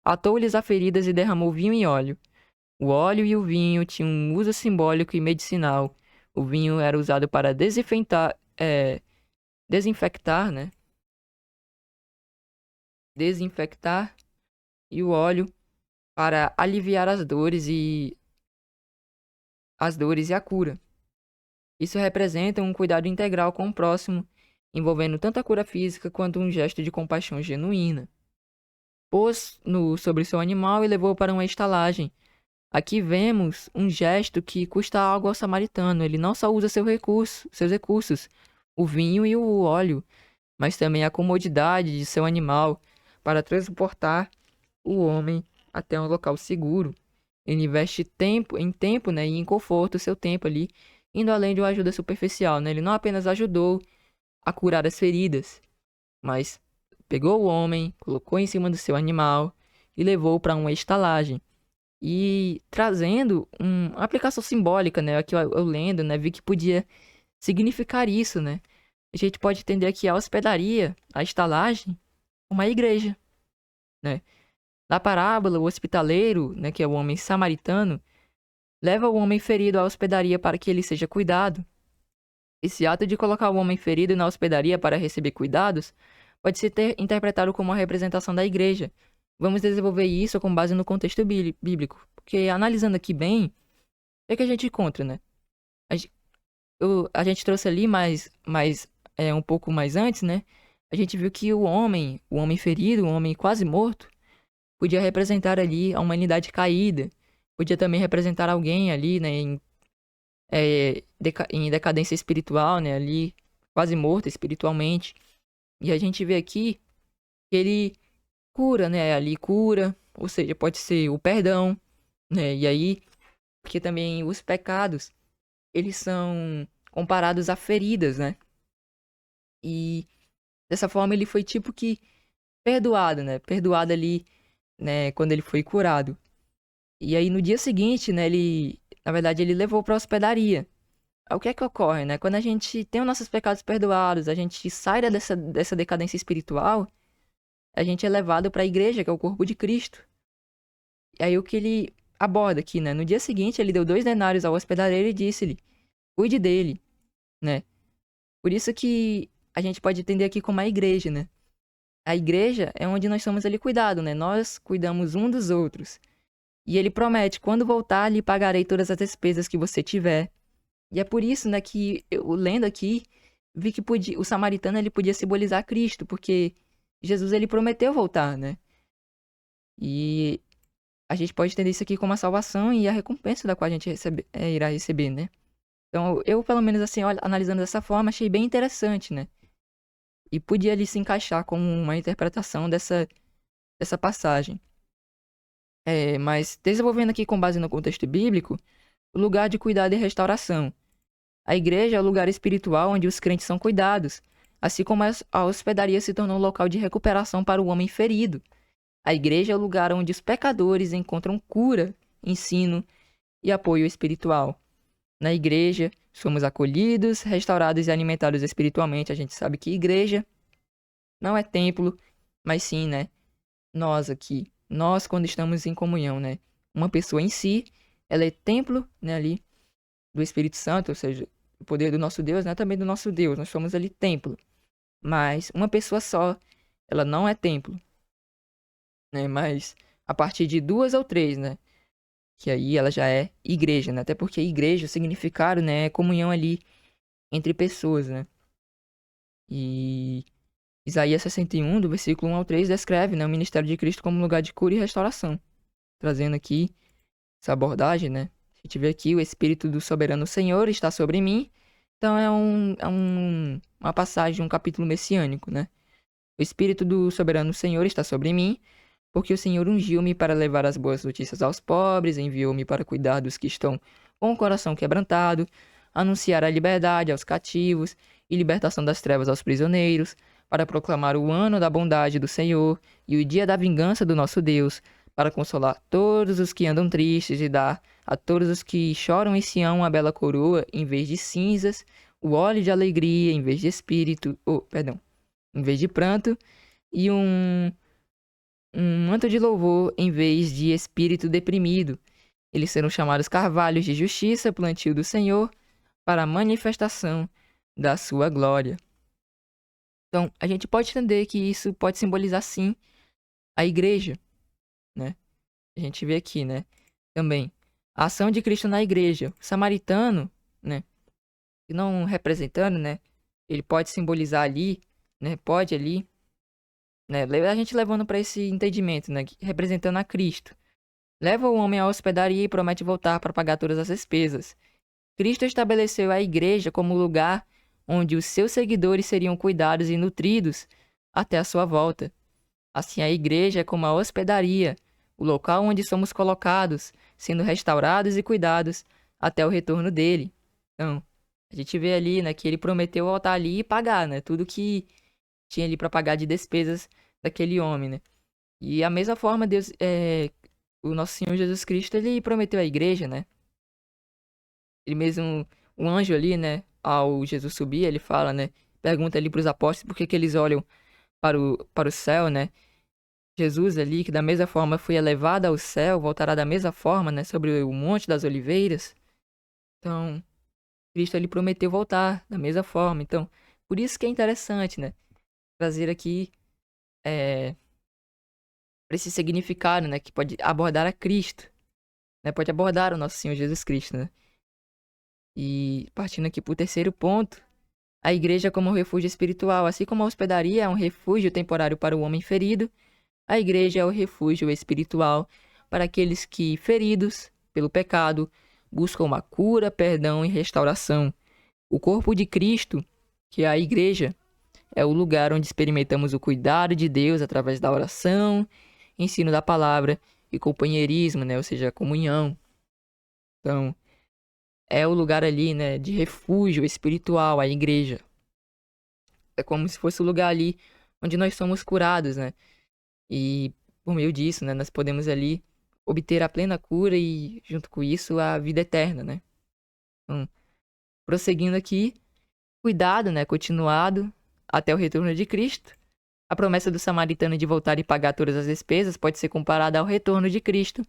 Atou-lhes as feridas e derramou vinho e óleo. O óleo e o vinho tinham um uso simbólico e medicinal. O vinho era usado para desinfectar, né? Desinfectar, e o óleo para aliviar as dores e a cura. Isso representa um cuidado integral com o próximo, envolvendo tanto a cura física quanto um gesto de compaixão genuína. Pôs-no sobre seu animal e levou para uma estalagem. Aqui vemos um gesto que custa algo ao samaritano. Ele não só usa seus recursos, o vinho e o óleo, mas também a comodidade de seu animal para transportar o homem até um local seguro. Ele investe tempo, né, e em conforto, seu tempo ali, indo além de uma ajuda superficial, né? Ele não apenas ajudou a curar as feridas, mas pegou o homem, colocou em cima do seu animal e levou para uma estalagem. E trazendo uma aplicação simbólica, né? Aqui eu lendo, né, vi que podia significar isso, né? A gente pode entender aqui a hospedaria, a estalagem, uma igreja, né? Na parábola, o hospitaleiro, né, que é o homem samaritano, leva o homem ferido à hospedaria para que ele seja cuidado. Esse ato de colocar o homem ferido na hospedaria para receber cuidados pode ser interpretado como uma representação da igreja. Vamos desenvolver isso com base no contexto bíblico, porque analisando aqui bem, o que é que a gente encontra, né? A, gen- a gente trouxe ali um pouco mais antes, né? A gente viu que o homem ferido, o homem quase morto, podia representar ali a humanidade caída, podia também representar alguém ali, né, em decadência espiritual, né, ali quase morto espiritualmente. E a gente vê aqui que ele cura, né, ali cura, ou seja, pode ser o perdão, né, e aí, porque também os pecados, eles são comparados a feridas, né, e dessa forma ele foi tipo que perdoado, né, perdoado ali, né, quando ele foi curado. E aí no dia seguinte, né, na verdade, ele levou para a hospedaria. Aí, o que é que ocorre, né? Quando a gente tem os nossos pecados perdoados, a gente sai dessa decadência espiritual, a gente é levado para a igreja, que é o corpo de Cristo. E aí o que ele aborda aqui, né? No dia seguinte, ele deu 2 denários ao hospedareiro e disse-lhe, cuide dele, né? Por isso que a gente pode entender aqui como a igreja, né? A igreja é onde nós somos ali cuidado, né? Nós cuidamos um dos outros. E ele promete, quando voltar, lhe pagarei todas as despesas que você tiver. E é por isso, né, que eu lendo aqui, vi que o samaritano ele podia simbolizar Cristo, porque Jesus ele prometeu voltar, né? E a gente pode entender isso aqui como a salvação e a recompensa da qual a gente irá receber, né? Então, eu, pelo menos assim, olha, analisando dessa forma, achei bem interessante, né? E podia ali se encaixar como uma interpretação dessa passagem. Mas desenvolvendo aqui com base no contexto bíblico, o lugar de cuidado e restauração. A igreja é o lugar espiritual onde os crentes são cuidados, assim como a hospedaria se tornou um local de recuperação para o homem ferido. A igreja é o lugar onde os pecadores encontram cura, ensino e apoio espiritual. Na igreja, somos acolhidos, restaurados e alimentados espiritualmente. A gente sabe que igreja não é templo, mas sim, né? Nós aqui, nós quando estamos em comunhão, né? Uma pessoa em si, ela é templo, né, ali do Espírito Santo, ou seja, o poder do nosso Deus, né? Também do nosso Deus. Nós somos ali templo. Mas uma pessoa só, ela não é templo, né? Mas a partir de 2 ou 3, né? Que aí ela já é igreja, né? Até porque igreja, o significado, né? É comunhão ali entre pessoas, né? E Isaías 61, do versículo 1 ao 3, descreve, né, o ministério de Cristo como lugar de cura e restauração. Trazendo aqui essa abordagem, né? A gente vê aqui, o Espírito do Soberano Senhor está sobre mim. Então uma passagem, um capítulo messiânico, né? O Espírito do Soberano Senhor está sobre mim, porque o Senhor ungiu-me para levar as boas notícias aos pobres, enviou-me para cuidar dos que estão com o coração quebrantado, anunciar a liberdade aos cativos e libertação das trevas aos prisioneiros, para proclamar o ano da bondade do Senhor e o dia da vingança do nosso Deus, para consolar todos os que andam tristes e dar a todos os que choram em Sião uma bela coroa em vez de cinzas, o óleo de alegria em vez de em vez de pranto, e um manto de louvor em vez de espírito deprimido. Eles serão chamados carvalhos de justiça, plantio do Senhor, para a manifestação da sua glória. Então, a gente pode entender que isso pode simbolizar, sim, a igreja, né? A gente vê aqui, né? Também, a ação de Cristo na igreja. O samaritano, né? E não representando, né? Ele pode simbolizar ali, né? Pode ali, né? A gente levando para esse entendimento, né? Representando a Cristo. Leva o homem à hospedaria e promete voltar para pagar todas as despesas. Cristo estabeleceu a igreja como lugar onde os seus seguidores seriam cuidados e nutridos até a sua volta. Assim, a igreja é como a hospedaria, o local onde somos colocados, sendo restaurados e cuidados até o retorno dele. Então, a gente vê ali, né, que ele prometeu voltar ali e pagar, né, tudo que tinha ali para pagar de despesas daquele homem, né. E a mesma forma, o nosso Senhor Jesus Cristo, ele prometeu à igreja, né. Ele mesmo, o anjo ali, né, ao Jesus subir, ele fala, né? Pergunta ali para os apóstolos por que que eles olham para o céu, né? Jesus ali, que da mesma forma foi elevado ao céu, voltará da mesma forma, né? Sobre o Monte das Oliveiras. Então, Cristo ali prometeu voltar da mesma forma. Então, por isso que é interessante, né? Trazer aqui para esse significado, né? Que pode abordar a Cristo, né? Pode abordar o nosso Senhor Jesus Cristo, né? E partindo aqui para o terceiro ponto, a igreja como refúgio espiritual. Assim como a hospedaria é um refúgio temporário para o homem ferido, a igreja é o refúgio espiritual para aqueles que, feridos pelo pecado, buscam uma cura, perdão e restauração. O corpo de Cristo, que é a igreja, é o lugar onde experimentamos o cuidado de Deus através da oração, ensino da palavra e companheirismo, né? Ou seja, a comunhão. Então, é o lugar ali, né, de refúgio espiritual, a igreja. É como se fosse o lugar ali onde nós somos curados, né? E por meio disso, né, nós podemos ali obter a plena cura e, junto com isso, a vida eterna, né? Então, prosseguindo aqui, cuidado, né, continuado até o retorno de Cristo. A promessa do samaritano de voltar e pagar todas as despesas pode ser comparada ao retorno de Cristo,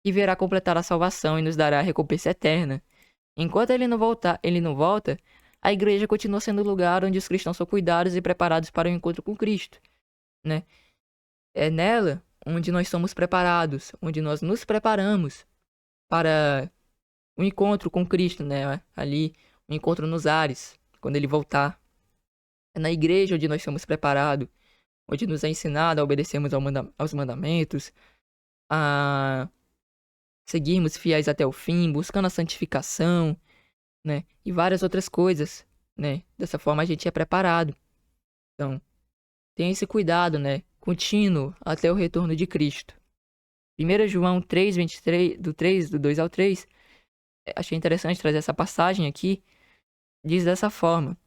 que virá completar a salvação e nos dará a recompensa eterna. Enquanto ele não volta, a igreja continua sendo o lugar onde os cristãos são cuidados e preparados para o encontro com Cristo, né? É nela onde nós somos preparados, onde nós nos preparamos para o encontro com Cristo, né? Ali, o encontro nos ares, quando ele voltar. É na igreja onde nós somos preparados, onde nos é ensinado a obedecermos aos mandamentos, a seguirmos fiéis até o fim, buscando a santificação, né? E várias outras coisas, né? Dessa forma a gente é preparado. Então, tenha esse cuidado, né? Contínuo até o retorno de Cristo. 1 João 3:23, do 2 ao 3, achei interessante trazer essa passagem aqui, diz dessa forma: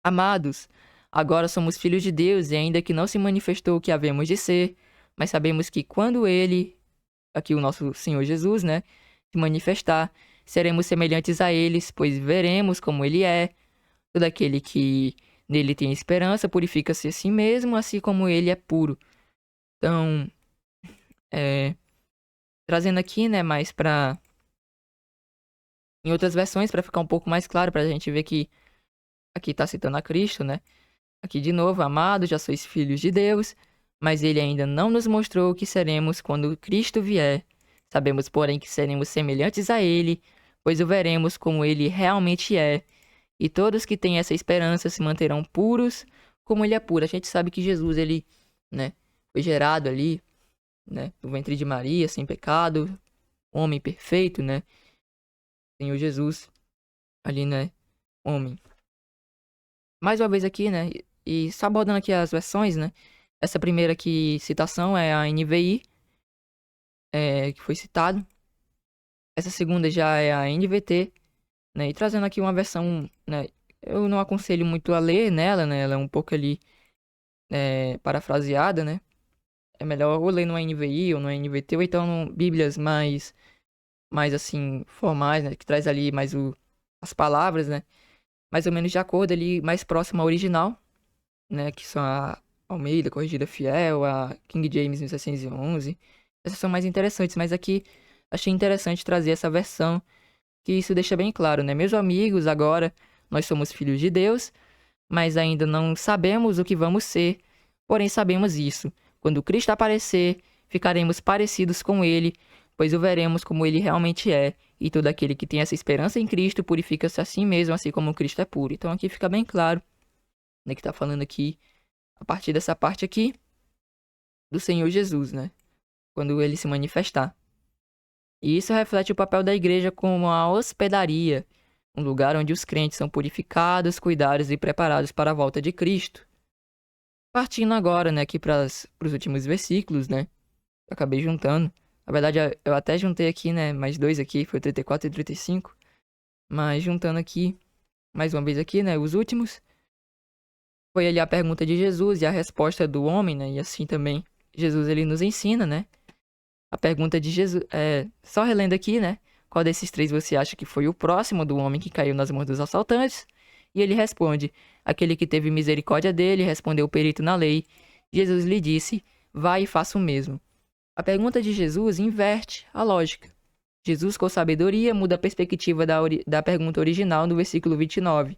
Amados, agora somos filhos de Deus e ainda que não se manifestou o que havemos de ser, mas sabemos que quando Ele, aqui o nosso Senhor Jesus, né, se manifestar, seremos semelhantes a eles, pois veremos como Ele é. Todo aquele que nele tem esperança purifica-se a si mesmo, assim como Ele é puro. Então, trazendo aqui, né, mais para em outras versões para ficar um pouco mais claro, para a gente ver que aqui está citando a Cristo, né? Aqui de novo, amados, já sois filhos de Deus, mas ele ainda não nos mostrou o que seremos quando Cristo vier. Sabemos, porém, que seremos semelhantes a ele, pois o veremos como ele realmente é. E todos que têm essa esperança se manterão puros como ele é puro. A gente sabe que Jesus, ele, né, foi gerado ali, né, no ventre de Maria, sem pecado, homem perfeito, né? Senhor Jesus, ali, né, homem. Mais uma vez aqui, né, e só abordando aqui as versões, né? Essa primeira aqui, citação, é a NVI, que foi citado. Essa segunda já é a NVT, né? E trazendo aqui uma versão, né? Eu não aconselho muito a ler nela, né? Ela é um pouco ali parafraseada, né? É melhor ou ler no NVI ou no NVT, ou então bíblias mais assim, formais, né? Que traz ali mais as palavras, né? Mais ou menos de acordo ali, mais próximo ao original, né? Que são a Almeida, Corrigida Fiel, a King James 1611. Essas são mais interessantes, mas aqui achei interessante trazer essa versão, que isso deixa bem claro, né? Meus amigos, agora nós somos filhos de Deus, mas ainda não sabemos o que vamos ser, porém sabemos isso. Quando Cristo aparecer, ficaremos parecidos com Ele, pois o veremos como Ele realmente é. E todo aquele que tem essa esperança em Cristo purifica-se a si mesmo, assim como Cristo é puro. Então aqui fica bem claro, né, que está falando aqui, a partir dessa parte aqui, do Senhor Jesus, né? Quando Ele se manifestar. E isso reflete o papel da igreja como a hospedaria, um lugar onde os crentes são purificados, cuidados e preparados para a volta de Cristo. Partindo agora, né, aqui para os últimos versículos, né? Eu acabei juntando. Na verdade, eu até juntei aqui, né, mais dois aqui, foi 34 e 35. Mas juntando aqui, mais uma vez aqui, né, os últimos. Foi ali a pergunta de Jesus e a resposta do homem, né? E assim também, Jesus, ele nos ensina, né? A pergunta de Jesus, só relendo aqui, né? qual desses três você acha que foi o próximo do homem que caiu nas mãos dos assaltantes? E ele responde: aquele que teve misericórdia dele, respondeu o perito na lei. Jesus lhe disse: vai e faça o mesmo. A pergunta de Jesus inverte a lógica. Jesus, com sabedoria, muda a perspectiva da pergunta original no versículo 29.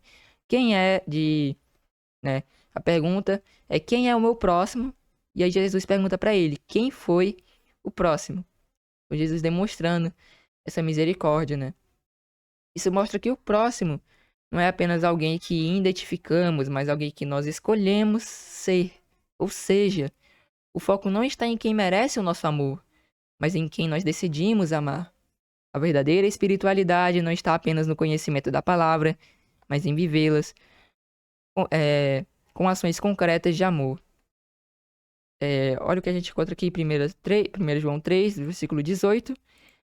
Quem é de... né? A pergunta é: quem é o meu próximo? E aí Jesus pergunta para ele: quem foi o próximo? O Jesus demonstrando essa misericórdia, né? Isso mostra que o próximo não é apenas alguém que identificamos, mas alguém que nós escolhemos ser. Ou seja, o foco não está em quem merece o nosso amor, mas em quem nós decidimos amar. A verdadeira espiritualidade não está apenas no conhecimento da palavra, mas em vivê-las com ações concretas de amor. Olha o que a gente encontra aqui em 1 João 3, versículo 18.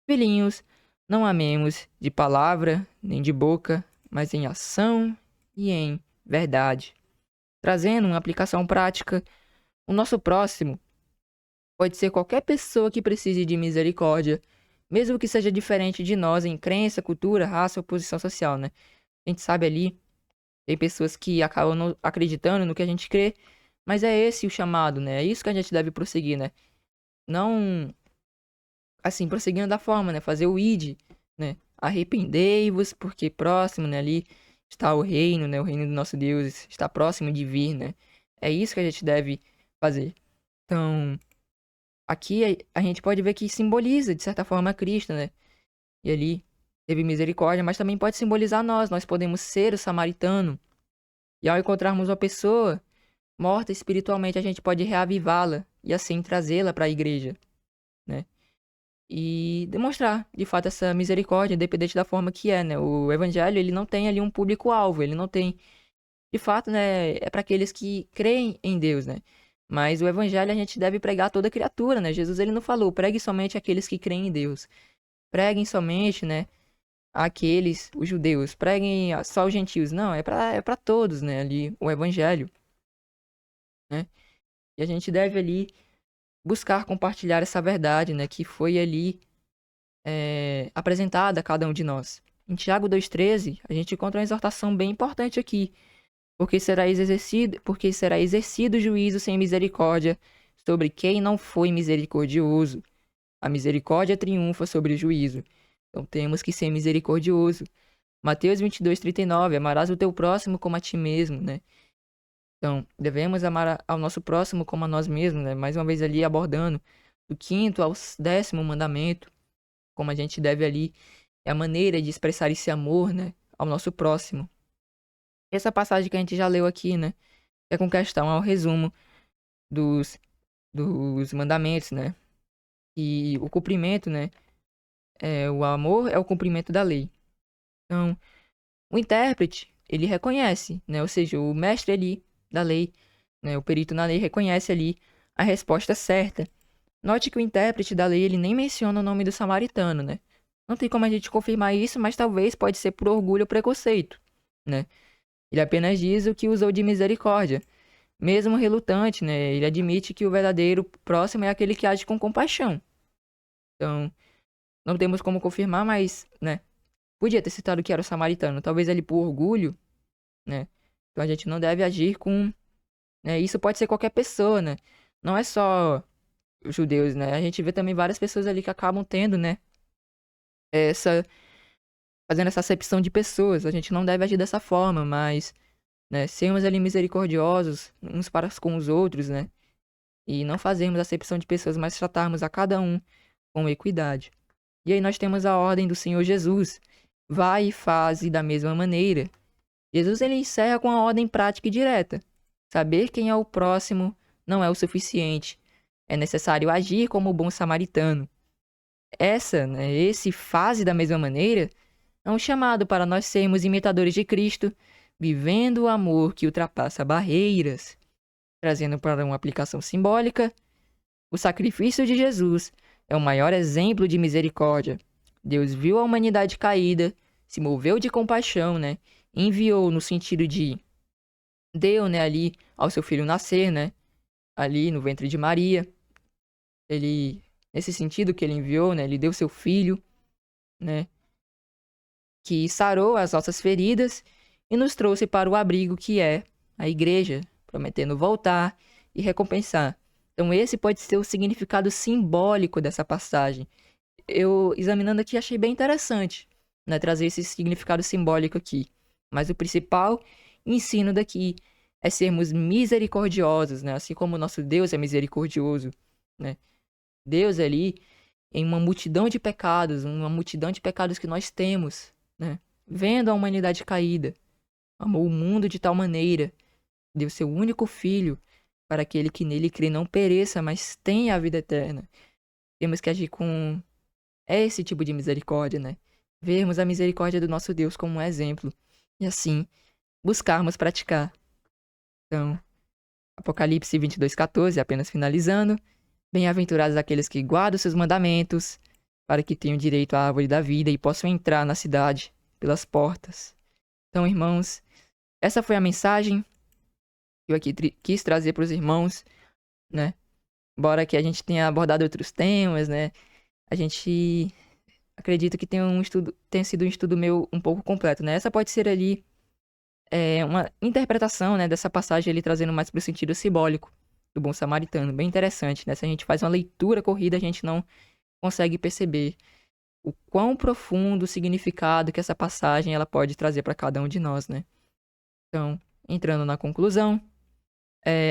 Filhinhos, não amemos de palavra nem de boca, mas em ação e em verdade. Trazendo uma aplicação prática, o nosso próximo pode ser qualquer pessoa que precise de misericórdia, mesmo que seja diferente de nós em crença, cultura, raça ou posição social, né? A gente sabe ali, tem pessoas que acabam não acreditando no que a gente crê, mas é esse o chamado, né? É isso que a gente deve prosseguir, né? Não, assim, prosseguindo da forma, né? Fazer o id, né? Arrependei-vos, porque próximo, né? Ali está o reino, né? O reino do nosso Deus está próximo de vir, né? É isso que a gente deve fazer. Então, aqui a gente pode ver que simboliza, de certa forma, Cristo, né? E ali teve misericórdia, mas também pode simbolizar nós. Nós podemos ser o samaritano. E ao encontrarmos uma pessoa morta espiritualmente, a gente pode reavivá-la e assim trazê-la para a igreja, né? E demonstrar, de fato, essa misericórdia, independente da forma que é, né? O evangelho, ele não tem ali um público-alvo, ele não tem, de fato, né? É para aqueles que creem em Deus, né? Mas o evangelho a gente deve pregar a toda criatura, né? Jesus, ele não falou: pregue somente aqueles que creem em Deus. Preguem somente, né? Aqueles, os judeus. Preguem só os gentios. Não, é para todos, né? Ali, o evangelho, né? E a gente deve ali buscar compartilhar essa verdade, né? Que foi ali apresentada a cada um de nós. Em Tiago 2,13, a gente encontra uma exortação bem importante aqui. Porque será exercido juízo sem misericórdia sobre quem não foi misericordioso. A misericórdia triunfa sobre o juízo. Então temos que ser misericordioso. Mateus 22,39, amarás o teu próximo como a ti mesmo, né? Então, devemos amar ao nosso próximo como a nós mesmos, né? Mais uma vez ali abordando do 5º ao 10º mandamento, como a gente deve ali, é a maneira de expressar esse amor, né? Ao nosso próximo. Essa passagem que a gente já leu aqui, né? É com questão ao resumo dos mandamentos, né? E o cumprimento, né? O amor é o cumprimento da lei. Então, o intérprete, ele reconhece, né? Ou seja, o mestre ali da lei, né? O perito na lei reconhece ali a resposta certa. Note que o intérprete da lei, ele nem menciona o nome do samaritano, né? Não tem como a gente confirmar isso, mas talvez pode ser por orgulho ou preconceito, né? Ele apenas diz o que usou de misericórdia. Mesmo relutante, né? Ele admite que o verdadeiro próximo é aquele que age com compaixão. Então, não temos como confirmar, mas, né? Podia ter citado que era o samaritano. Talvez ele por orgulho, né? Então a gente não deve agir com... né? Isso pode ser qualquer pessoa, né? Não é só os judeus, né? A gente vê também várias pessoas ali que acabam tendo, né? Fazendo essa acepção de pessoas. A gente não deve agir dessa forma, mas, né? Sermos ali misericordiosos uns para com os outros, né? E não fazermos acepção de pessoas, mas tratarmos a cada um com equidade. E aí nós temos a ordem do Senhor Jesus. Vai e faze da mesma maneira. Jesus, ele encerra com a ordem prática e direta. Saber quem é o próximo não é o suficiente. É necessário agir como o bom samaritano. Esse faze da mesma maneira é um chamado para nós sermos imitadores de Cristo, vivendo o amor que ultrapassa barreiras. Trazendo para uma aplicação simbólica, o sacrifício de Jesus é o maior exemplo de misericórdia. Deus viu a humanidade caída, se moveu de compaixão, né? Enviou no sentido de... deu, né, ali ao seu filho nascer, né? Ali no ventre de Maria. Ele, nesse sentido que ele enviou, né? Ele deu seu filho. né, que sarou as nossas feridas e nos trouxe para o abrigo que é a igreja, prometendo voltar e recompensar. Então, esse pode ser o significado simbólico dessa passagem. Eu, examinando aqui, achei bem interessante, né, trazer esse significado simbólico aqui. Mas o principal ensino daqui é sermos misericordiosos, né? Assim como o nosso Deus é misericordioso, né? Deus ali, em uma multidão de pecados que nós temos, né? Vendo a humanidade caída, amou o mundo de tal maneira, deu seu único filho para aquele que nele crê não pereça, mas tenha a vida eterna. Temos que agir com esse tipo de misericórdia, né? Vermos a misericórdia do nosso Deus como um exemplo e assim buscarmos praticar. Então, Apocalipse 22:14, apenas finalizando. Bem-aventurados aqueles que guardam seus mandamentos, para que tenham direito à árvore da vida e possam entrar na cidade pelas portas. Então, irmãos, essa foi a mensagem que eu aqui quis trazer para os irmãos, né? Embora que a gente tenha abordado outros temas, né? A gente acredita que tenha sido um estudo meu um pouco completo, né? Essa pode ser ali uma interpretação, né, dessa passagem ali trazendo mais para o sentido simbólico do bom samaritano. Bem interessante, né? Se a gente faz uma leitura corrida, a gente não consegue perceber o quão profundo o significado que essa passagem ela pode trazer para cada um de nós, né? Então, entrando na conclusão,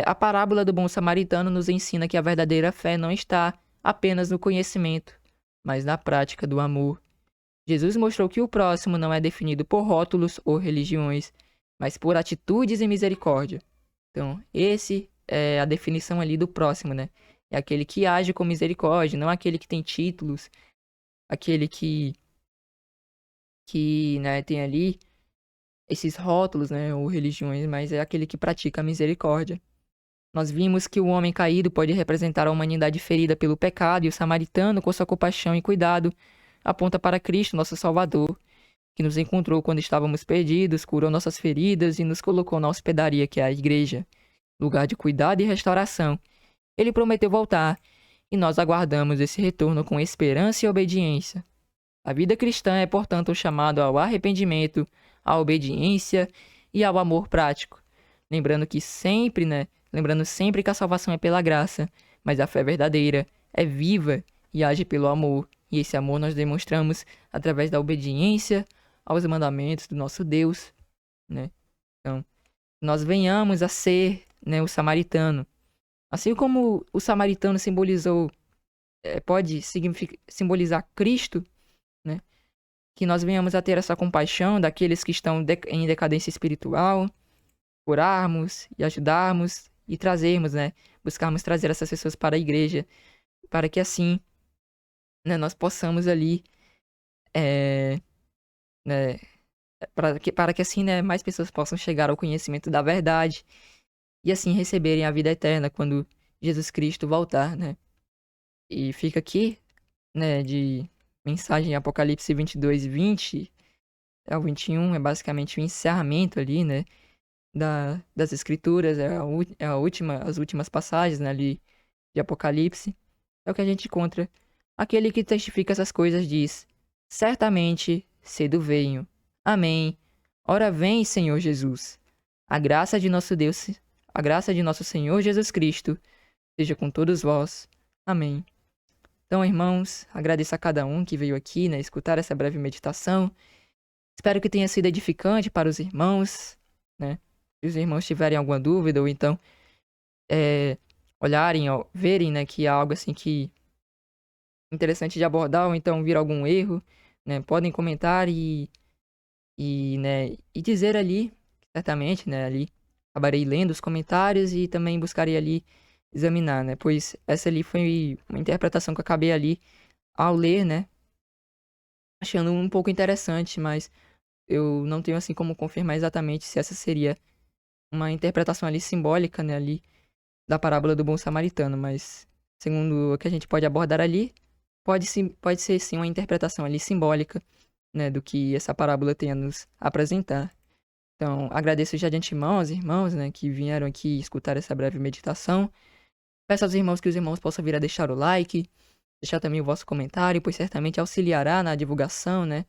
a parábola do bom samaritano nos ensina que a verdadeira fé não está apenas no conhecimento, mas na prática do amor. Jesus mostrou que o próximo não é definido por rótulos ou religiões, mas por atitudes e misericórdia. Então, esse é a definição ali do próximo, né? É aquele que age com misericórdia, não aquele que tem títulos, aquele que, né, tem ali esses rótulos, né, ou religiões, mas é aquele que pratica a misericórdia. Nós vimos que o homem caído pode representar a humanidade ferida pelo pecado e o samaritano, com sua compaixão e cuidado, aponta para Cristo, nosso Salvador, que nos encontrou quando estávamos perdidos, curou nossas feridas e nos colocou na hospedaria que é a igreja, lugar de cuidado e restauração. Ele prometeu voltar, e nós aguardamos esse retorno com esperança e obediência. A vida cristã é, portanto, um chamado ao arrependimento, à obediência e ao amor prático. Lembrando sempre que a salvação é pela graça, mas a fé verdadeira é viva e age pelo amor. E esse amor nós demonstramos através da obediência aos mandamentos do nosso Deus, né? Então, nós venhamos a ser, né, o samaritano. Assim como o samaritano pode simbolizar Cristo, né? Que nós venhamos a ter essa compaixão daqueles que estão em decadência espiritual, curarmos e ajudarmos e trazermos, né? Buscarmos trazer essas pessoas para a igreja, para que assim, né, nós possamos ali, né, para que assim, né, mais pessoas possam chegar ao conhecimento da verdade e assim receberem a vida eterna quando Jesus Cristo voltar, né? E fica aqui, né, de mensagem Apocalipse 22:20 ao 21, é basicamente o encerramento ali, né, das escrituras, as últimas passagens, né, ali de Apocalipse. É o que a gente encontra. Aquele que testifica essas coisas diz: certamente cedo venho. Amém. Ora vem, Senhor Jesus. A graça de nosso Deus, a graça de nosso Senhor Jesus Cristo seja com todos vós. Amém. Então, irmãos, agradeço a cada um que veio aqui, né, escutar essa breve meditação. Espero que tenha sido edificante para os irmãos, né? Se os irmãos tiverem alguma dúvida ou então olharem, ó, verem, né, que há algo assim que interessante de abordar ou então vir algum erro, né, podem comentar né, e dizer ali, certamente, né, ali acabarei lendo os comentários e também buscarei ali examinar, né, pois essa ali foi uma interpretação que eu acabei ali ao ler, né, achando um pouco interessante, mas eu não tenho assim como confirmar exatamente se essa seria uma interpretação ali simbólica, né, ali da parábola do bom samaritano, mas segundo o que a gente pode abordar ali, pode ser sim uma interpretação ali simbólica, né, do que essa parábola tem a nos apresentar. Então, agradeço já de antemão aos irmãos, né, que vieram aqui escutar essa breve meditação. Peço aos irmãos que os irmãos possam vir a deixar o like, deixar também o vosso comentário, pois certamente auxiliará na divulgação, né,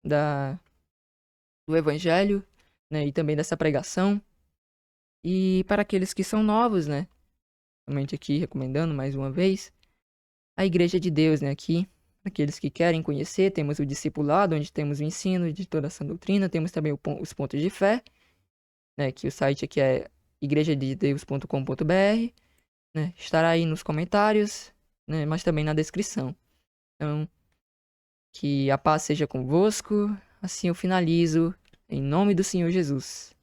do Evangelho, né, e também dessa pregação. E para aqueles que são novos, né, somente aqui recomendando mais uma vez, a Igreja de Deus, né, aqui, aqueles que querem conhecer, temos o discipulado, onde temos o ensino de toda essa doutrina, temos também os pontos de fé, né, que o site aqui é igrejadedeus.com.br, né, estará aí nos comentários, né, mas também na descrição. Então, que a paz seja convosco, assim eu finalizo, em nome do Senhor Jesus.